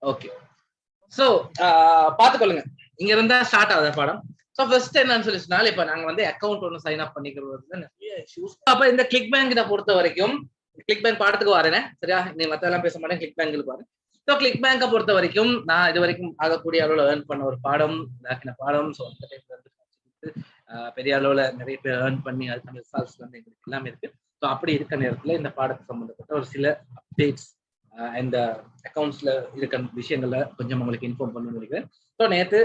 Okay. So பாத்துக்கொள்ளுங்க, இங்க இருந்தா start ஆகுது பாடம். சோ ஃபர்ஸ்ட் என்னன்னு சொல்லிச்சுனால, இப்ப நாங்க வந்து அக்கௌண்ட் ஒன்று சைன் அப் பண்ணிக்கிறது நிறைய இஷ்யூஸ். அப்ப இந்த கிளிக் பேங்க் இதை பொறுத்த வரைக்கும், கிளிக் பேங்க் பாடத்துக்கு வரேன் சரியா, நீ மத்த எல்லாம் பேச மாட்டேன், கிளிக் பேங்க் பாரு. ஸோ கிளிக் பேங்கை பொறுத்த வரைக்கும் நான் இது வரைக்கும் ஆகக்கூடிய அளவில் ஏர்ன் பண்ண ஒரு பாடம் பாடம். ஸோ அந்த டைம்ல இருந்து பெரிய அளவுல நிறைய பேர் ஏர்ன் பண்ணி அதுக்கான ரிசல்ட்ஸ் வந்து எங்களுக்கு எல்லாமே இருக்கு. ஸோ அப்படி இருக்க நேரத்துல இந்த பாடத்துக்கு சம்பந்தப்பட்ட ஒரு சில அப்டேட்ஸ் இந்த அக்கௌண்ட்ஸ்ல இருக்க விஷயங்கள்ல கொஞ்சம் உங்களுக்கு இன்ஃபார்ம் பண்ண நினைக்கிறேன். ஸோ நேற்று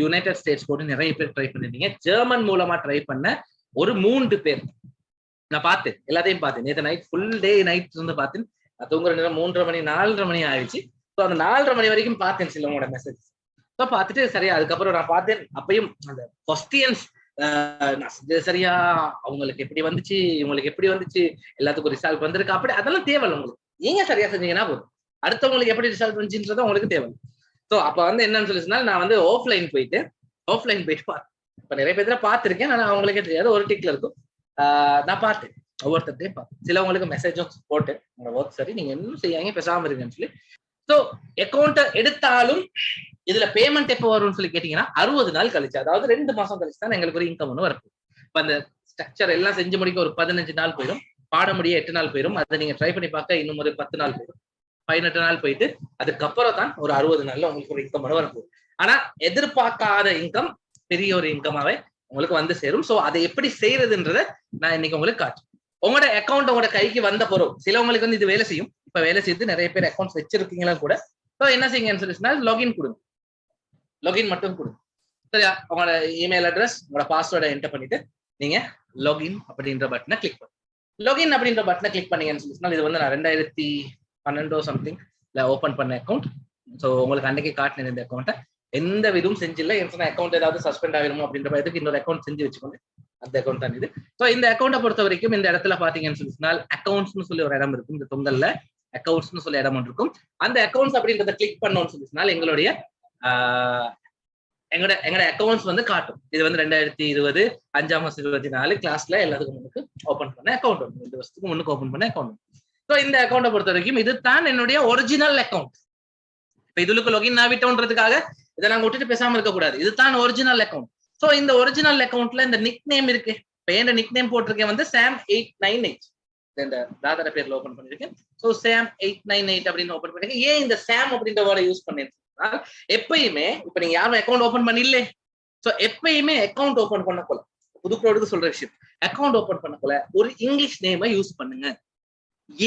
யுனைடெட் ஸ்டேட்ஸ் போட்டு நிறைய பேர் ட்ரை பண்ணிருந்தீங்க. ஜெர்மன் மூலமா ட்ரை பண்ண ஒரு 3 பேர் நான் பார்த்தேன், எல்லாத்தையும் பார்த்தேன். நேற்று நைட் ஃபுல் டே நைட் இருந்து பார்த்தேன். தூங்குற நேரம் 3:30 மணி 4:30 மணி ஆயிடுச்சு. ஸோ அந்த 4:30 மணி வரைக்கும் பார்த்தேன் சிலவங்களோட மெசேஜ். ஸோ பார்த்துட்டு சரியா அதுக்கப்புறம் நான் பார்த்தேன். அப்பயும் அந்த கொஸ்டியன்ஸ் சரியா அவங்களுக்கு எப்படி வந்துச்சு, இவங்களுக்கு எப்படி வந்துச்சு, எல்லாத்துக்கும் ரிசல்ட் வந்திருக்கு, அப்படி அதெல்லாம் தேவை உங்களுக்கு. நீங்க சரியா செஞ்சீங்கன்னா போதும், அடுத்தவங்களுக்கு எப்படி ரிசல்ட் வந்துச்சுன்றதும் உங்களுக்கு தேவை. ஸோ அப்ப வந்து என்னன்னு சொல்லி சொன்னால், நான் வந்து ஆஃப்லைன் போயிட்டு பார்த்தேன். இப்ப நிறைய பேர் பார்த்திருக்கேன், ஆனா அவங்களுக்கே தெரியாது, ஒரு டிக்ல இருக்கும். நான் பார்த்தேன், ஒவ்வொருத்தையும் பார்த்தேன். சிலவங்களுக்கு மெசேஜும் போட்டு உங்க ஒர்க் சரி, நீங்க என்ன செய்யாங்க பேசாம இருக்குன்னு சொல்லி. ஸோ அக்கௌண்ட் எடுத்தாலும் இதுல பேமெண்ட் எப்போ வரும்னு சொல்லி கேட்டீங்கன்னா 60 நாள் கழிச்சு, அதாவது 2 மாசம் கழிச்சு தான் எங்களுக்கு ஒரு இன்கம் ஒன்று வரப்போம். இப்ப அந்த ஸ்ட்ரக்சர் எல்லாம் செஞ்சு முடிக்க ஒரு 15 நாள் போயிடும், பாட முடிய 8 நாள் போயிடும். அதை நீங்க ட்ரை பண்ணி பார்க்க இன்னும் ஒரு 10 நாள் போயிடும், 18 நாள் போயிட்டு அதுக்கப்புறம் தான் ஒரு 60 நாள்ல உங்களுக்கு ஒரு இன்கம் ஒன்று வரப்போகுது. ஆனா எதிர்பார்க்காத இன்கம் பெரிய ஒரு இன்கமாவே உங்களுக்கு வந்து சேரும். ஸோ அதை எப்படி செய்யறதுன்றத நான் இன்னைக்கு உங்களுக்கு காட்டுறேன். உங்களோட அக்கௌண்ட் உங்களோட கைக்கு வந்த பொருள் சிலவங்களுக்கு வந்து இது வேலை செய்யும். இப்ப வேலை செய்து நிறைய பேர் அக்கௌண்ட்ஸ் வச்சிருக்கீங்களா கூட. ஸோ என்ன செய்யுங்கன்னு சொல்லி லாகின் கொடுங்க, லாகின் மட்டும் கொடுங்க சரியா. உங்களோட இமெயில் அட்ரஸ், உங்களோட பாஸ்வேர்டை என்டர் பண்ணிட்டு நீங்க லாகின் அப்படின்ற பட்டனை கிளிக் பண்ணுங்க. லாகின் அப்படின்ற பட்டனை கிளிக் பண்ணீங்கன்னு சொல்லி இது வந்து நான் 2012 சம்திங் ஓபன் பண்ண அக்கௌண்ட். ஸோ உங்களுக்கு அன்னைக்கு காட்டினேன் இந்த அக்கௌண்ட்டை. எந்த விதமும் செஞ்சில்லை. அக்கௌண்ட் ஏதாவது சஸ்பெண்ட் ஆகிருமோ அப்படின்ற பயத்துக்கு இன்னொரு அக்கௌண்ட் செஞ்சு வச்சுக்கோங்க. அந்த அக்கௌண்ட் தான் இது. ஸோ இந்த அக்கௌண்ட்டை பொறுத்த வரைக்கும் இந்த இடத்துல பாத்தீங்கன்னு சொன்னால் அக்கௌண்ட்ஸ்னு சொல்லி ஒரு இடம் இருக்கும். இந்த தொங்கல்ல அக்கௌண்ட்ஸ்னு சொல்லி இடம் ஒன்று இருக்கும். அந்த அக்கௌண்ட்ஸ் அப்படின்றத கிளிக் பண்ணோம்னு சொன்னால் எங்களுடைய எங்களோட அக்கௌண்ட்ஸ் வந்து காட்டும். இது வந்து 2020 5ஆம் மாசம் 24 கிளாஸ்ல எல்லாத்துக்கும் முன்னுக்கு ஓபன் பண்ண அக்கௌண்ட் ஒன்று, 2 வருஷத்துக்கு முன்னுக்கு ஓபன் பண்ண அக்கௌண்ட். ஸோ இந்த அக்கௌண்ட்டை பொறுத்த வரைக்கும் இது தான் என்னுடைய ஒரிஜினல் அக்கௌண்ட். இப்ப இதுக்கு லாகின் ஆகிட்டோன்றதுக்காக இதை நாங்க விட்டுட்டு பேசாம இருக்கக்கூடாது. இதுதான் ஒரிஜினல் அக்கௌண்ட். சோ இந்த ஒரிஜினல் அக்கௌண்ட்ல இந்த நிக் நேம் இருக்கு. இப்ப என் நிக் நேம் போட்டிருக்கேன் வந்து Sam898. இந்த தாதார பேர்ல ஓபன் பண்ணிருக்கேன். சோ Sam898 அப்படின்னு ஓபன் பண்ணிருக்கேன். ஏன் இந்த சாம் அப்படின்ற வேர்டை யூஸ் பண்ணிருக்கேன், எப்பயுமே இப்ப நீங்க யாரும் அக்கௌண்ட் ஓபன் பண்ணில்லே, சோ எப்பயுமே அக்கௌண்ட் ஓபன் பண்ணக்குள்ள புதுக்கோடுக்கு சொல்ற விஷயம், அக்கௌண்ட் ஓபன் பண்ணக்குள்ள ஒரு இங்கிலீஷ் நேமை யூஸ் பண்ணுங்க.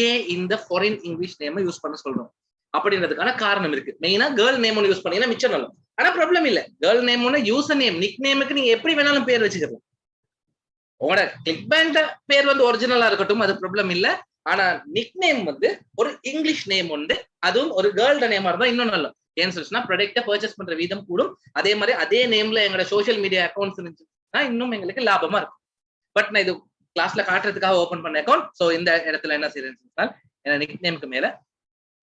ஏன் இந்த ஃபாரின் இங்கிலீஷ் நேமை யூஸ் பண்ண சொல்றோம் அப்படின்றதுக்கான காரணம் இருக்கு. மெயினா கேர்ள் நேம் ஒன்று யூஸ் பண்ணீங்கன்னா மிச்சம் நல்லா. ஆனா ப்ராப்ளம் இல்ல, கேர்ள் நேம் ஒன்று யூசர் நேம் நிக் நேமுக்கு நீங்க எப்படி வேணாலும் பேர் வச்சுக்கலாம். உங்களோட கிளிக் பேங்க் பேர் வந்து ஒரிஜினலா இருக்கட்டும், அது ப்ராப்ளம் இல்ல. ஆனா நிக் நேம் வந்து ஒரு இங்கிலீஷ் நேம் உண்டு, அதுவும் ஒரு கேர்ள்ட நேமா இருந்தா இன்னும் நல்லா. ஏன்னு சொல்லிச்சுன்னா ப்ராடக்ட்டை பர்ச்சேஸ் பண்ற வீதம் கூடும். அதே மாதிரி அதே நேம்ல எங்களோட சோசியல் மீடியா அக்கௌண்ட்ஸ் இருந்துச்சுன்னா இன்னும் எங்களுக்கு லாபமா இருக்கும். பட் நான் இது கிளாஸ்ல காட்டுறதுக்காக ஓபன் பண்ண அக்கௌண்ட். சோ இந்த இடத்துல என்ன செய்யறேன்னு என்ன நிக் நேமுக்கு மேல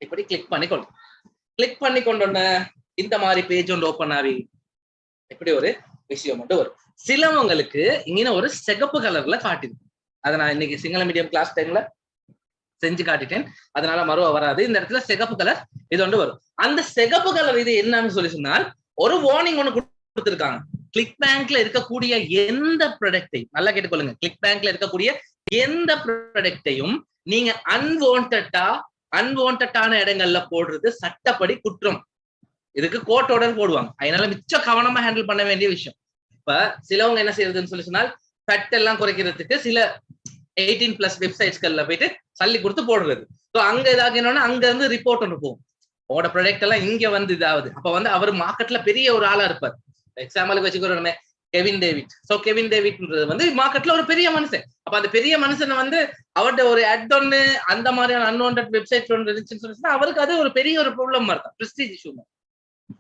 இப்படி கிளிக் பண்ணிக்கொண்டு கிளிக் பண்ணி கொண்டோன்ன இந்த மாதிரி பேஜ் ஒன்று ஓப்பன் ஆகி இப்படி ஒரு விஷயம் மட்டும் வரும். சிலவங்களுக்கு இங்கே ஒரு சிகப்பு கலர்ல காட்டிடும். அதை நான் இன்னைக்கு சிங்கள மீடியம் கிளாஸ் டைம்ல செஞ்சு காட்டிட்டேன், அதனால மறுவ வராது. இந்த இடத்துல சிகப்பு கலர் இது ஒன்று வரும். அந்த சிகப்பு கலர் இது என்னன்னு சொல்லி சொன்னால் ஒரு வார்னிங் ஒன்று கொடுத்துருக்காங்க. கிளிக் பேங்க்ல இருக்கக்கூடிய எந்த ப்ராடக்டையும் நல்லா கேட்டுக்கொள்ளுங்க. கிளிக் பேங்க்ல இருக்கக்கூடிய எந்த ப்ராடக்டையும் நீங்க அன்வான்டான இடங்கள்ல போடுறது சட்டப்படி குற்றம். இதுக்கு கோர்ட் ஆர்டர் போடுவாங்க. அதனால மிச்சம் கவனமா ஹேண்டில் பண்ண வேண்டிய விஷயம். இப்ப சிலவங்க என்ன செய்யறதுன்னு சொல்லி சொன்னால் ஃபேட் எல்லாம் குறைக்கிறதுக்கு சில 18+ வெப்சைட்ஸ்கள்ல போயிட்டு சல்லி கொடுத்து போடுறது. ஸோ அங்க இதாகணும்னா அங்க இருந்து ரிப்போர்ட் ஒன்று போகும், உங்களோட ப்ராடக்ட் எல்லாம் இங்க வந்து இதாவது. அப்ப வந்து அவர் மார்க்கெட்ல பெரிய ஒரு ஆளா இருப்பார். எக்ஸாம்பிளுக்கு வச்சுக்கிறோமே கெவின் டேவிட். சோ கெவின் டேவிட்ன்றது வந்து மார்க்கெட்ல ஒரு பெரிய மனுஷன். அப்ப அந்த பெரிய மனுஷனை வந்து அவர்கிட்ட ஒரு அட் ஒன்னு அந்த மாதிரியான அன்வான்ட் வெப்சைட் ஒன்று இருந்துச்சுன்னு சொல்லி அவருக்கு அது ஒரு பெரிய ஒரு ப்ராப்ளம் தான், prestige issue.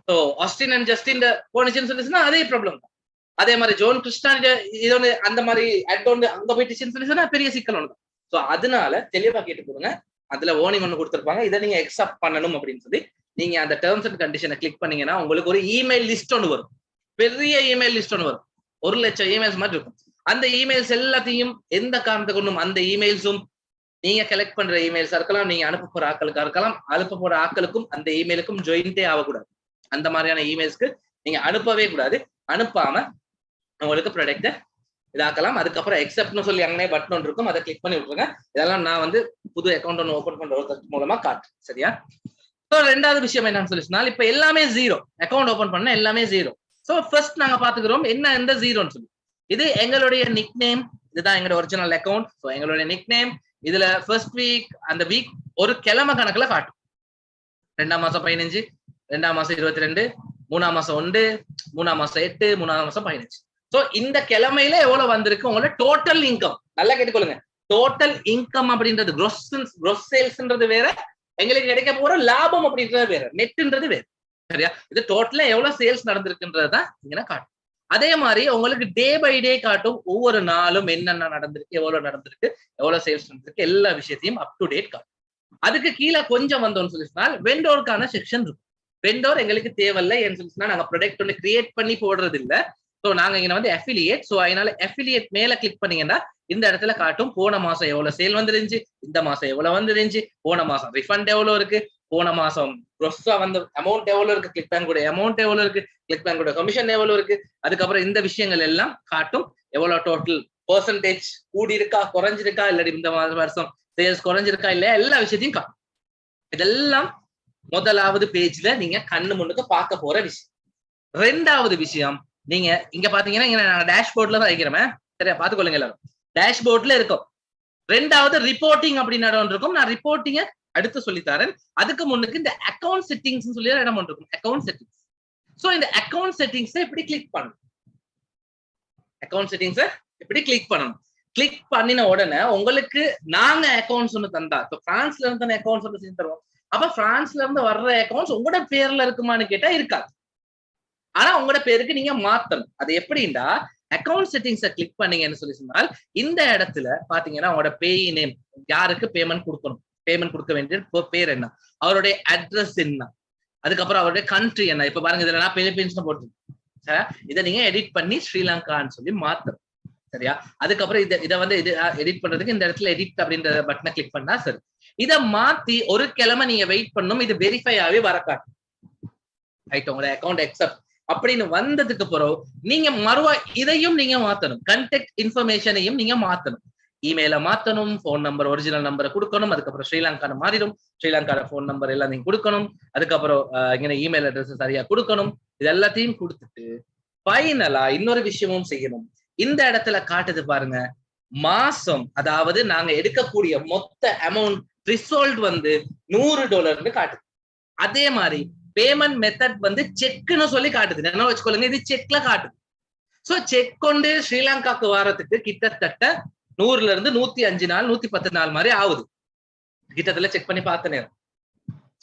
So Austin and Justin போனிச்சுன்னு சொல்லிச்சுன்னா அதே ப்ராப்ளம் தான். அதே மாதிரி ஜோன் கிறிஸ்டான் இது ஒன்று அந்த மாதிரி அட் ஒன்று அங்க போயிட்டுச்சுன்னு சொல்லி பெரிய சிக்கல் ஒன்று தான். ஸோ அதனால தெளிவா கேட்டு போடுங்க. அதுல வார்னிங் ஒன்று கொடுத்துருப்பாங்க, இதை நீங்க அக்செப்ட் பண்ணணும் அப்படின்னு சொல்லி நீங்க அந்த டேர்ம்ஸ் அண்ட் கண்டிஷனை கிளிக் பண்ணீங்கன்னா உங்களுக்கு ஒரு இமெயில் லிஸ்ட் ஒன்று வரும். பெரிய இமெயில் லிஸ்ட் ஒன்று வரும், 1 லட்சம் இமெயில்ஸ் மாதிரி இருக்கும். அந்த இமெயில்ஸ் எல்லாத்தையும் எந்த காரணத்தை கொண்டும் அந்த இமெயில்ஸும் நீங்க கலெக்ட் பண்ற இமெயில்ஸா இருக்கலாம், நீங்க அனுப்ப போற ஆட்களுக்கா இருக்கலாம், அனுப்ப போற ஆட்களுக்கும் அந்த இமெயிலுக்கும் ஜாயின்டே ஆகக்கூடாது. அந்த மாதிரியான இமெயில்ஸ்க்கு நீங்க அனுப்பவே கூடாது. அனுப்பாம உங்களுக்கு ப்ராடக்ட இதாக்கலாம். அதுக்கப்புறம் எக்ஸப்ட்னு சொல்லி அங்கே பட்டன் ஒன்று இருக்கும், அதை கிளிக் பண்ணி விட்டுருங்க. இதெல்லாம் நான் வந்து புது அக்கௌண்ட் ஒன்று ஓபன் பண்ற மூலமா காட்டு. சரியா? ஸோ ரெண்டாவது விஷயம் என்னன்னு சொல்லி சொன்னால், இப்ப எல்லாமே ஜீரோ. அக்கௌண்ட் ஓபன் பண்ண எல்லாமே ஜீரோ. ஸோ ஃபர்ஸ்ட் நாங்க பாத்துக்கிறோம் என்ன இந்த ஜீரோன்னு சொல்லி. இது எங்களுடைய நிக் நேம், இதுதான் எங்களோட ஒரிஜினல் அக்கௌண்ட். ஸோ எங்களுடைய நிக் நேம் இதுல ஃபர்ஸ்ட் வீக், அந்த வீக் ஒரு கிழமை கணக்குல காட்டும். 2ஆம் மாசம் 15, 2ஆம் மாசம் 22, 3ஆம் மாசம் 1, 3ஆம் மாசம் 8, 3ஆம் மாசம் 15. சோ இந்த கிழமையில எவ்வளவு வந்திருக்கு உங்களோட டோட்டல் இன்கம். நல்லா கேட்டுக்கொள்ளுங்க. டோட்டல் இன்கம் அப்படின்றது gross சேல்ஸ்ன்றது வேற, எங்களுக்கு கிடைக்க போற லாபம் அப்படின்றது வேற, நெட்ன்றது வேற. சரியா? இது டோட்டலா எவ்வளவு சேல்ஸ் நடந்திருக்குன்றதுதான் இங்க காட்டும். அதே மாதிரி உங்களுக்கு டே பை டே காட்டும். ஒவ்வொரு நாளும் என்னென்ன நடந்திருக்கு, எவ்வளவு நடந்திருக்கு, எவ்வளவு சேல்ஸ் நடந்திருக்கு, எல்லா விஷயத்தையும் அப் டு டேட் காட்டும். அதுக்கு கீழே கொஞ்சம் வந்தோம்னு சொல்லி சொன்னால் வெண்டோருக்கான செக்ஷன் இருக்கும். வெண்டோர் எங்களுக்கு தேவையில்லை என்று சொல்லி சொன்னா நாங்க ப்ராடக்ட் ஒன்று கிரியேட் பண்ணி போடுறது இல்லை. ஸோ நாங்க இங்க வந்து அஃபிலியேட். ஸோ அதனால அஃபிலியேட் மேல கிளிக் பண்ணீங்கன்னா இந்த இடத்துல காட்டும் போன மாசம் எவ்வளவு சேல் வந்துருந்துச்சு, இந்த மாசம் எவ்வளவு வந்துருந்துச்சு, போன மாசம் ரிஃபண்ட் எவ்வளவு இருக்கு, போன மாசம் க்ரோஸா வந்து அமௌண்ட் எவ்வளவு இருக்கு, கிளிக் பேங்க் கூட அமௌண்ட் எவ்வளவு இருக்கு, கிளிக் பேங்க் கூட கமிஷன் எவ்வளவு இருக்கு. அதுக்கப்புறம் இந்த விஷயங்கள் எல்லாம் காட்டும். எவ்வளவு டோட்டல் பெர்சன்டேஜ் கூடி இருக்கா, குறைஞ்சிருக்கா, இல்லாட்டி இந்த வருஷம் சேல்ஸ் குறைஞ்சிருக்கா இல்லையா, எல்லா விஷயத்தையும் காட்டும். இதெல்லாம் முதலாவது பேஜ்ல நீங்க கண்ணு முன்னுக்கு பார்க்க போற விஷயம். ரெண்டாவது விஷயம், நீங்க இங்க பாத்தீங்கன்னா இங்க நாங்க டேஷ்போர்ட்ல தான் வைக்கிறோமே. சரியா? பாத்துக்கொள்ளுங்க எல்லாரும். டேஷ்போர்ட்ல இருக்கும். ரெண்டாவது ரிப்போர்ட்டிங் அப்படின்னு இடம் இருக்கும். நான் ரிப்போர்ட்டிங்க அடுத்து சொல்லித்தரேன். அதுக்கு முன்னுக்கு இந்த அக்கௌண்ட் செட்டிங்ஸ் சொல்லி இடம் ஒன்று இருக்கும். Account settings. சோ இந்த அக்கௌண்ட் செட்டிங்ஸை எப்படி கிளிக் பண்ணணும்? அக்கௌண்ட் செட்டிங்ஸை எப்படி கிளிக் பண்ணணும்? கிளிக் பண்ணின உடனே உங்களுக்கு நாங்க அக்கௌண்ட்ஸ் ஒன்று தந்தா, இப்போ பிரான்ஸ்ல இருந்து அக்கௌண்ட்ஸ் ஒன்று செஞ்சு தருவோம். அப்ப பிரான்ஸ்ல இருந்து வர்ற அக்கௌண்ட்ஸ் உங்களோட பேர்ல இருக்குமான்னு கேட்டா இருக்காது. ஆனா உங்களோட பேருக்கு நீங்க மாத்தணும். அது எப்படின்னா அக்கௌண்ட் செட்டிங்ஸை கிளிக் பண்ணீங்கன்னு சொல்லி சொன்னால் இந்த இடத்துல பாத்தீங்கன்னா உங்களோட பேய் நேம், யாருக்கு பேமெண்ட் கொடுக்கணும், பேமெண்ட் கொடுக்க வேண்டிய பேர் என்ன, அவருடைய அட்ரஸ் என்ன, அதுக்கப்புறம் அவருடைய கண்ட்ரி என்ன. இப்ப பாருங்க இதுல நான் பிலிப்பீன்ஸ் போட்டு இதை நீங்க எடிட் பண்ணி ஸ்ரீலங்கான்னு சொல்லி மாத்தணும். சரியா? அதுக்கப்புறம் இதை வந்து இது எடிட் பண்றதுக்கு இந்த இடத்துல எடிட் அப்படின்ற பட்டனை கிளிக் பண்ணா சரி. இதை மாத்தி ஒரு கிழமை நீங்க வெயிட் பண்ணணும். இது வெரிஃபை ஆகி வரக்காட்டும். ரைட்? உங்களோட அக்கௌண்ட் அக்செப்ட் அப்படின்னு வந்ததுக்கு பிறகு நீங்க மறுவா இதையும் நீங்க மாத்தணும். கான்டாக்ட் இன்ஃபர்மேஷனையும் நீங்க மாத்தணும். இமெயில மாத்தணும், போன் நம்பர் ஒரிஜினல் நம்பரை கொடுக்கணும். அதுக்கப்புறம் ஸ்ரீலங்கான மாறிடும். ஸ்ரீலங்கான போன் நம்பர் எல்லாம் நீங்க கொடுக்கணும். அதுக்கப்புறம் இங்க இமெயில் அட்ரஸ் சரியா கொடுக்கணும். இது எல்லாத்தையும் கொடுத்துட்டு ஃபைனலா இன்னொரு விஷயமும் செய்யணும். இந்த இடத்துல காட்டுது பாருங்க, மாசம், அதாவது நாங்க எடுக்கக்கூடிய மொத்த அமௌண்ட் ரிசோல்ட் வந்து $100 காட்டுது. அதே மாதிரி பேமெண்ட் மெத்தட் வந்து செக்னு சொல்லி காட்டுது. என்ன வச்சுக்கொள்ளுங்க, இது செக்ல காட்டுது. சோ செக் கொண்டு ஸ்ரீலங்காக்கு வாரத்துக்கு கிட்டத்தட்ட 100ல இருந்து 105 நாள் 110 நாள் மாதிரி ஆகுது. கிட்டத்தட்ட செக் பண்ணி பார்த்த நேரம்.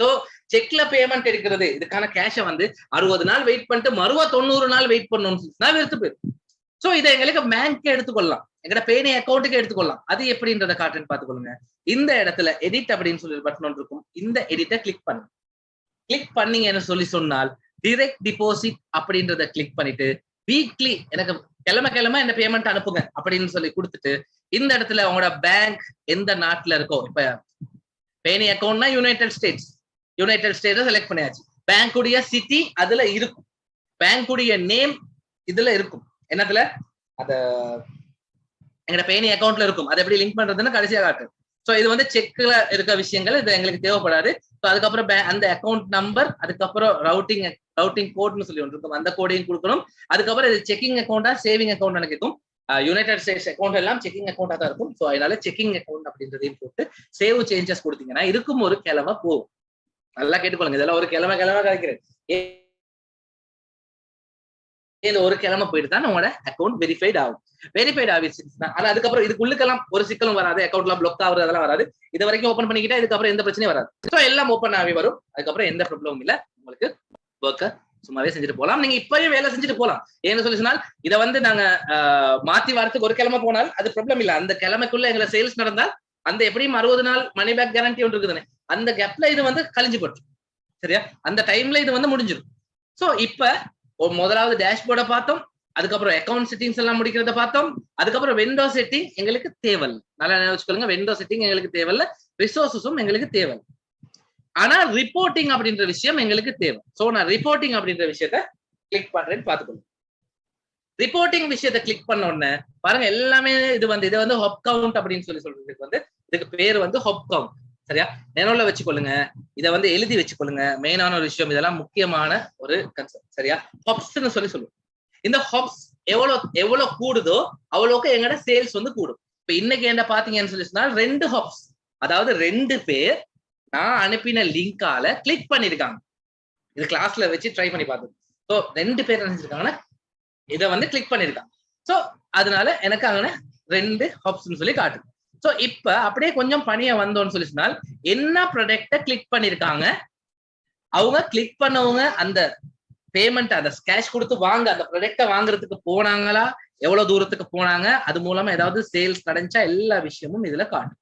சோ செக்ல பேமெண்ட் எடுக்கிறது, இதுக்கான கேஷை வந்து 60 நாள் வெயிட் பண்ணிட்டு மறுவா 90 நாள் வெயிட் பண்ணணும்னு வெறுத்து போயிடும். சோ இதை எங்களுக்கு பேங்க் எடுத்துக்கொள்ளலாம், எங்கட பேனி அக்கௌண்ட்டுக்கு எடுத்துக்கொள்ளலாம். அது எப்படின்றத காட்டுன்னு பாத்துக்கொள்ளுங்க. இந்த இடத்துல எடிட் அப்படின்னு சொல்லி பட்டன் ஒன்று இருக்கும். இந்த எடிட்டை கிளிக் பண்ணுங்க. கிளிக் பண்ணீங்கன்னு சொல்லி சொன்னால் டிரெக்ட் டிபாசிட் அப்படின்றத கிளிக் பண்ணிட்டு வீக்லி எனக்கு கிழமை இந்த பேமெண்ட் அனுப்புங்க அப்படின்னு சொல்லி கொடுத்துட்டு இந்த இடத்துல உங்களோட பேங்க் எந்த நாட்டுல இருக்கோ, இப்ப பேனி அக்கௌண்ட்னா யுனைடெட் ஸ்டேட்ஸ் செலக்ட் பண்ணியாச்சு. பேங்குடைய சிட்டி அதுல இருக்கும், பேங்குடைய நேம் இதுல இருக்கும். என்னத்துல அத எங்கட பேனி அக்கௌண்ட்ல இருக்கும். அதை எப்படி லிங்க் பண்றதுன்னு கடைசியா காட்டு. சோ இது வந்து செக்ல இருக்க விஷயங்கள், இது எங்களுக்கு தேவைப்படாது. ஸோ அதுக்கப்புறம் அந்த அக்கௌண்ட் நம்பர், அதுக்கப்புறம் ரவுட்டிங் கோட்னு சொல்லி ஒன்று இருக்கும், அந்த கோடையும் கொடுக்கணும். அதுக்கப்புறம் இது செக்கிங் அக்கௌண்டா சேவிங் அக்கௌண்ட் கேட்கும். யுனைடெட் ஸ்டேட்ஸ் அக்கௌண்ட் எல்லாம் செக்கிங் அக்கௌண்டா தான் இருக்கும். ஸோ அதனால செக்கிங் அக்கௌண்ட் அப்படின்றதையும் போட்டு சேவ் சேஞ்சஸ் கொடுத்தீங்கன்னா இருக்கும் ஒரு கிழமை போகும். நல்லா கேட்டுக்கொள்ளுங்க, இதெல்லாம் ஒரு கிழமை கிடைக்கிறது. இந்த ஒரு கிழமை போயிட்டு தான் உங்களோட அக்கௌண்ட் வெரிஃபைட் ஆகும். வெரிஃபைட் ஆகிடுச்சுன்னா ஆனா அதுக்கப்புறம் இதுக்குள்ளுக்கெல்லாம் ஒரு சிக்கலும் வராது, அக்கௌண்ட்லாம் பிளாக் ஆகுறது அதெல்லாம் வராது. இது வரைக்கும் ஓப்பன் பண்ணிக்கிட்டா இதுக்கப்புறம் எந்த பிரச்சனையும் வராது. ஸோ எல்லாம் ஓப்பன் ஆகி வரும். அதுக்கப்புறம் எந்த ப்ராப்ளமும் இல்லை. உங்களுக்கு ஒர்க்கை சும்மாவே செஞ்சுட்டு போகலாம். நீங்க இப்பயும் வேலை செஞ்சுட்டு போகலாம். ஏன்னு சொல்லி சொன்னால் இதை வந்து நாங்க மாத்தி வாரத்துக்கு ஒரு கிழமை போனால் அது ப்ராப்ளம் இல்லை. அந்த கிழமைக்குள்ள எங்களை சேல்ஸ் நடந்தால் அந்த எப்படியும் 60 நாள் மணி பேக் கேரண்டி ஒன்று இருக்குதுன்னு, அந்த கேப்ல இது வந்து கழிஞ்சு போட்டு சரியா, அந்த டைம்ல இது வந்து முடிஞ்சிடும். ஸோ இப்ப முதலாவது டேஷ்போர்டை பார்த்தோம். அதுக்கப்புறம் அக்கௌண்ட் செட்டிங்ஸ் எல்லாம் முடிக்கிறத பார்த்தோம். அதுக்கப்புறம் வெண்டோ செட்டிங் எங்களுக்கு தேவையில்லை. நல்லா நினைச்சுக்கொள்ளுங்க, வெண்டோ செட்டிங் எங்களுக்கு தேவையில்லை, ரிசோர்ஸஸும் எங்களுக்கு தேவை. ஆனா ரிப்போர்ட்டிங் அப்படின்ற விஷயம் எங்களுக்கு தேவை. சோ நான் ரிப்போர்ட்டிங் அப்படின்ற விஷயத்த கிளிக் பண்றேன்னு பாத்துக்கணும். ரிப்போர்ட்டிங் விஷயத்த கிளிக் பண்ண உடனே பாருங்க எல்லாமே இது வந்து ஹப் கவுண்ட் அப்படின்னு சொல்றதுக்கு வந்து இதுக்கு பேர் வந்து ஹப் கவுண்ட். சரியா, நினைவுல வச்சுக்கொள்ளுங்க, இதை வந்து எழுதி வச்சுக்கொள்ளுங்க. மெயினான ஒரு விஷயம், இதெல்லாம் முக்கியமான ஒரு கன்செப்ட். சரியா, ஹப்ஸ்ன்னு சொல்லுவோம். இந்த ஹப்ஸ் எவ்வளவு கூடுதோ அவ்வளவுக்கு எங்கட சேல்ஸ் வந்து கூடும். இப்ப இன்னைக்கு என்ன பாத்தீங்கன்னு சொல்லி சொன்னா 2 ஹப்ஸ், அதாவது 2 பேர் நான் அனுப்பின லிங்கால கிளிக் பண்ணிருக்காங்க. இது கிளாஸ்ல வச்சு ட்ரை பண்ணி பார்த்தது. ஸோ 2 பேர் நினைச்சிருக்காங்கன்னா இதை வந்து கிளிக் பண்ணிருக்காங்க. ஸோ அதனால எனக்கு அங்கே 2 ஹப்ஸ்ன்னு சொல்லி காட்டுது. ஸோ இப்ப அப்படியே கொஞ்சம் பணிய வந்தோம்னு சொல்லி சொன்னால் என்ன ப்ராடக்ட கிளிக் பண்ணிருக்காங்க, அவங்க கிளிக் பண்ணவங்க அந்த பேமெண்ட் அந்த கேஷ் கொடுத்து வாங்க அந்த ப்ராடக்ட வாங்குறதுக்கு போனாங்களா, எவ்வளவு தூரத்துக்கு போனாங்க, அது மூலமா ஏதாவது சேல்ஸ் நடந்துச்சா, எல்லா விஷயமும் இதுல காட்டும்,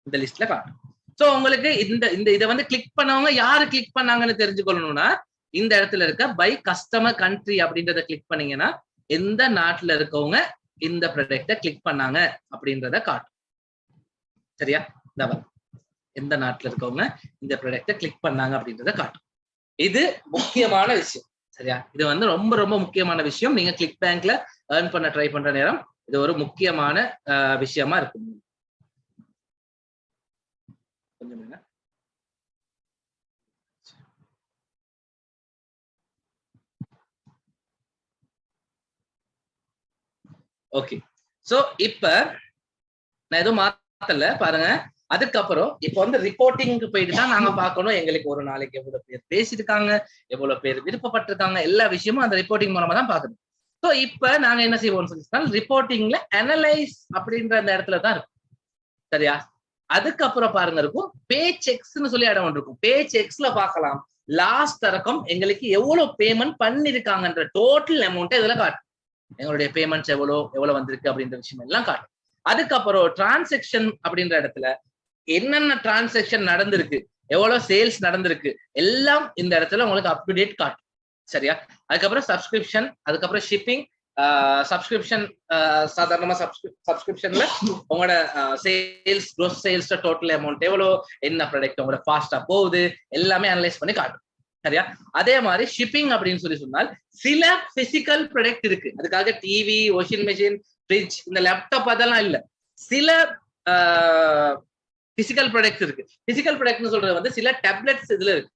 இந்த லிஸ்ட்ல காட்டும். சோ உங்களுக்கு இந்த இதை வந்து கிளிக் பண்ணவங்க யாரு கிளிக் பண்ணாங்கன்னு தெரிஞ்சுக்கொள்ளணும்னா இந்த இடத்துல இருக்க பை கஸ்டமர் கண்ட்ரி அப்படின்றத கிளிக் பண்ணீங்கன்னா எந்த நாட்டுல இருக்கவங்க இந்த ப்ராடக்ட கிளிக் பண்ணாங்க அப்படின்றத காட்டும். சரியா, எந்த நாட்டுல இருக்கவங்க இந்த ப்ராடக்ட கிளிக் பண்ணாங்க அப்படின்றத காட்டும். இது முக்கியமான விஷயம். சரியா, இது வந்து ரொம்ப ரொம்ப முக்கியமான விஷயம். நீங்க கிளிக் பேங்க்ல ஏர்ன் பண்ண ட்ரை பண்ற நேரம் இது ஒரு முக்கியமான விஷயமா இருக்கும். ஓகே, சோ இப்ப நான் எதுவும் மாத்தல பாருங்க. அதுக்கப்புறம் இப்ப வந்து ரிப்போர்ட்டிங்க்கு போயிட்டு தான் நாங்க பார்க்கணும் எங்களுக்கு ஒரு நாளைக்கு எவ்வளவு பேர் பேசியிருக்காங்க, எவ்வளவு பேர் விருப்பப்பட்டிருக்காங்க, எல்லா விஷயமும் அந்த ரிப்போர்ட்டிங் மூலமா தான் பார்க்கணும். ஸோ இப்ப நாங்க என்ன செய்வோம்னு சொல்லி ரிப்போர்ட்டிங்ல அனலைஸ் அப்படின்ற அந்த இடத்துல தான் இருக்கும். சரியா, அதுக்கப்புறம் பாருங்க இருக்கும் பே செக்ஸ்ன்னு சொல்லி இடம் ஒன்று இருக்கும். பே செக்ஸ்ல பார்க்கலாம் லாஸ்ட் தரக்கம் எங்களுக்கு எவ்வளவு பேமெண்ட் பண்ணிருக்காங்கன்ற டோட்டல் அமௌண்ட் இதுல காட்டும். எங்களுடைய பேமெண்ட்ஸ் எவ்வளவு வந்திருக்கு அப்படின்ற விஷயம் எல்லாம் காட்டும். அதுக்கப்புறம் டிரான்சாக்ஷன் அப்படின்ற இடத்துல என்னென்ன டிரான்சாக்ஷன் நடந்திருக்கு, எவ்வளவு சேல்ஸ் நடந்திருக்கு எல்லாம் இந்த இடத்துல உங்களுக்கு அப் டு டேட் காட்டும். சரியா, அதுக்கப்புறம் சப்ஸ்கிரிப்ஷன், அதுக்கப்புறம் ஷிப்பிங், சப்ஸ்கிரிப்ஷன் சாதாரணமா சப்ஸ்கிரிப்ஷன்ல உங்களோட sales gross sales total amount எவ்வளோ, என்ன ப்ராடக்ட் உங்களோட ஃபாஸ்டா போகுது எல்லாமே அனலைஸ் பண்ணி காட்டும். சரியா, அதே மாதிரி ஷிப்பிங் அப்படின்னு சொல்லி சொன்னால் சில பிசிக்கல் ப்ராடக்ட் இருக்கு, அதுக்காக டிவி, வாஷிங் மெஷின், ஃப்ரிட்ஜ், இந்த லேப்டாப் அதெல்லாம் இல்ல, சில பிசிக்கல் ப்ராடக்ட்ஸ் இருக்கு. பிசிக்கல் ப்ராடக்ட்னு சொல்றது வந்து சில டேப்லெட்ஸ் இதுல இருக்கு,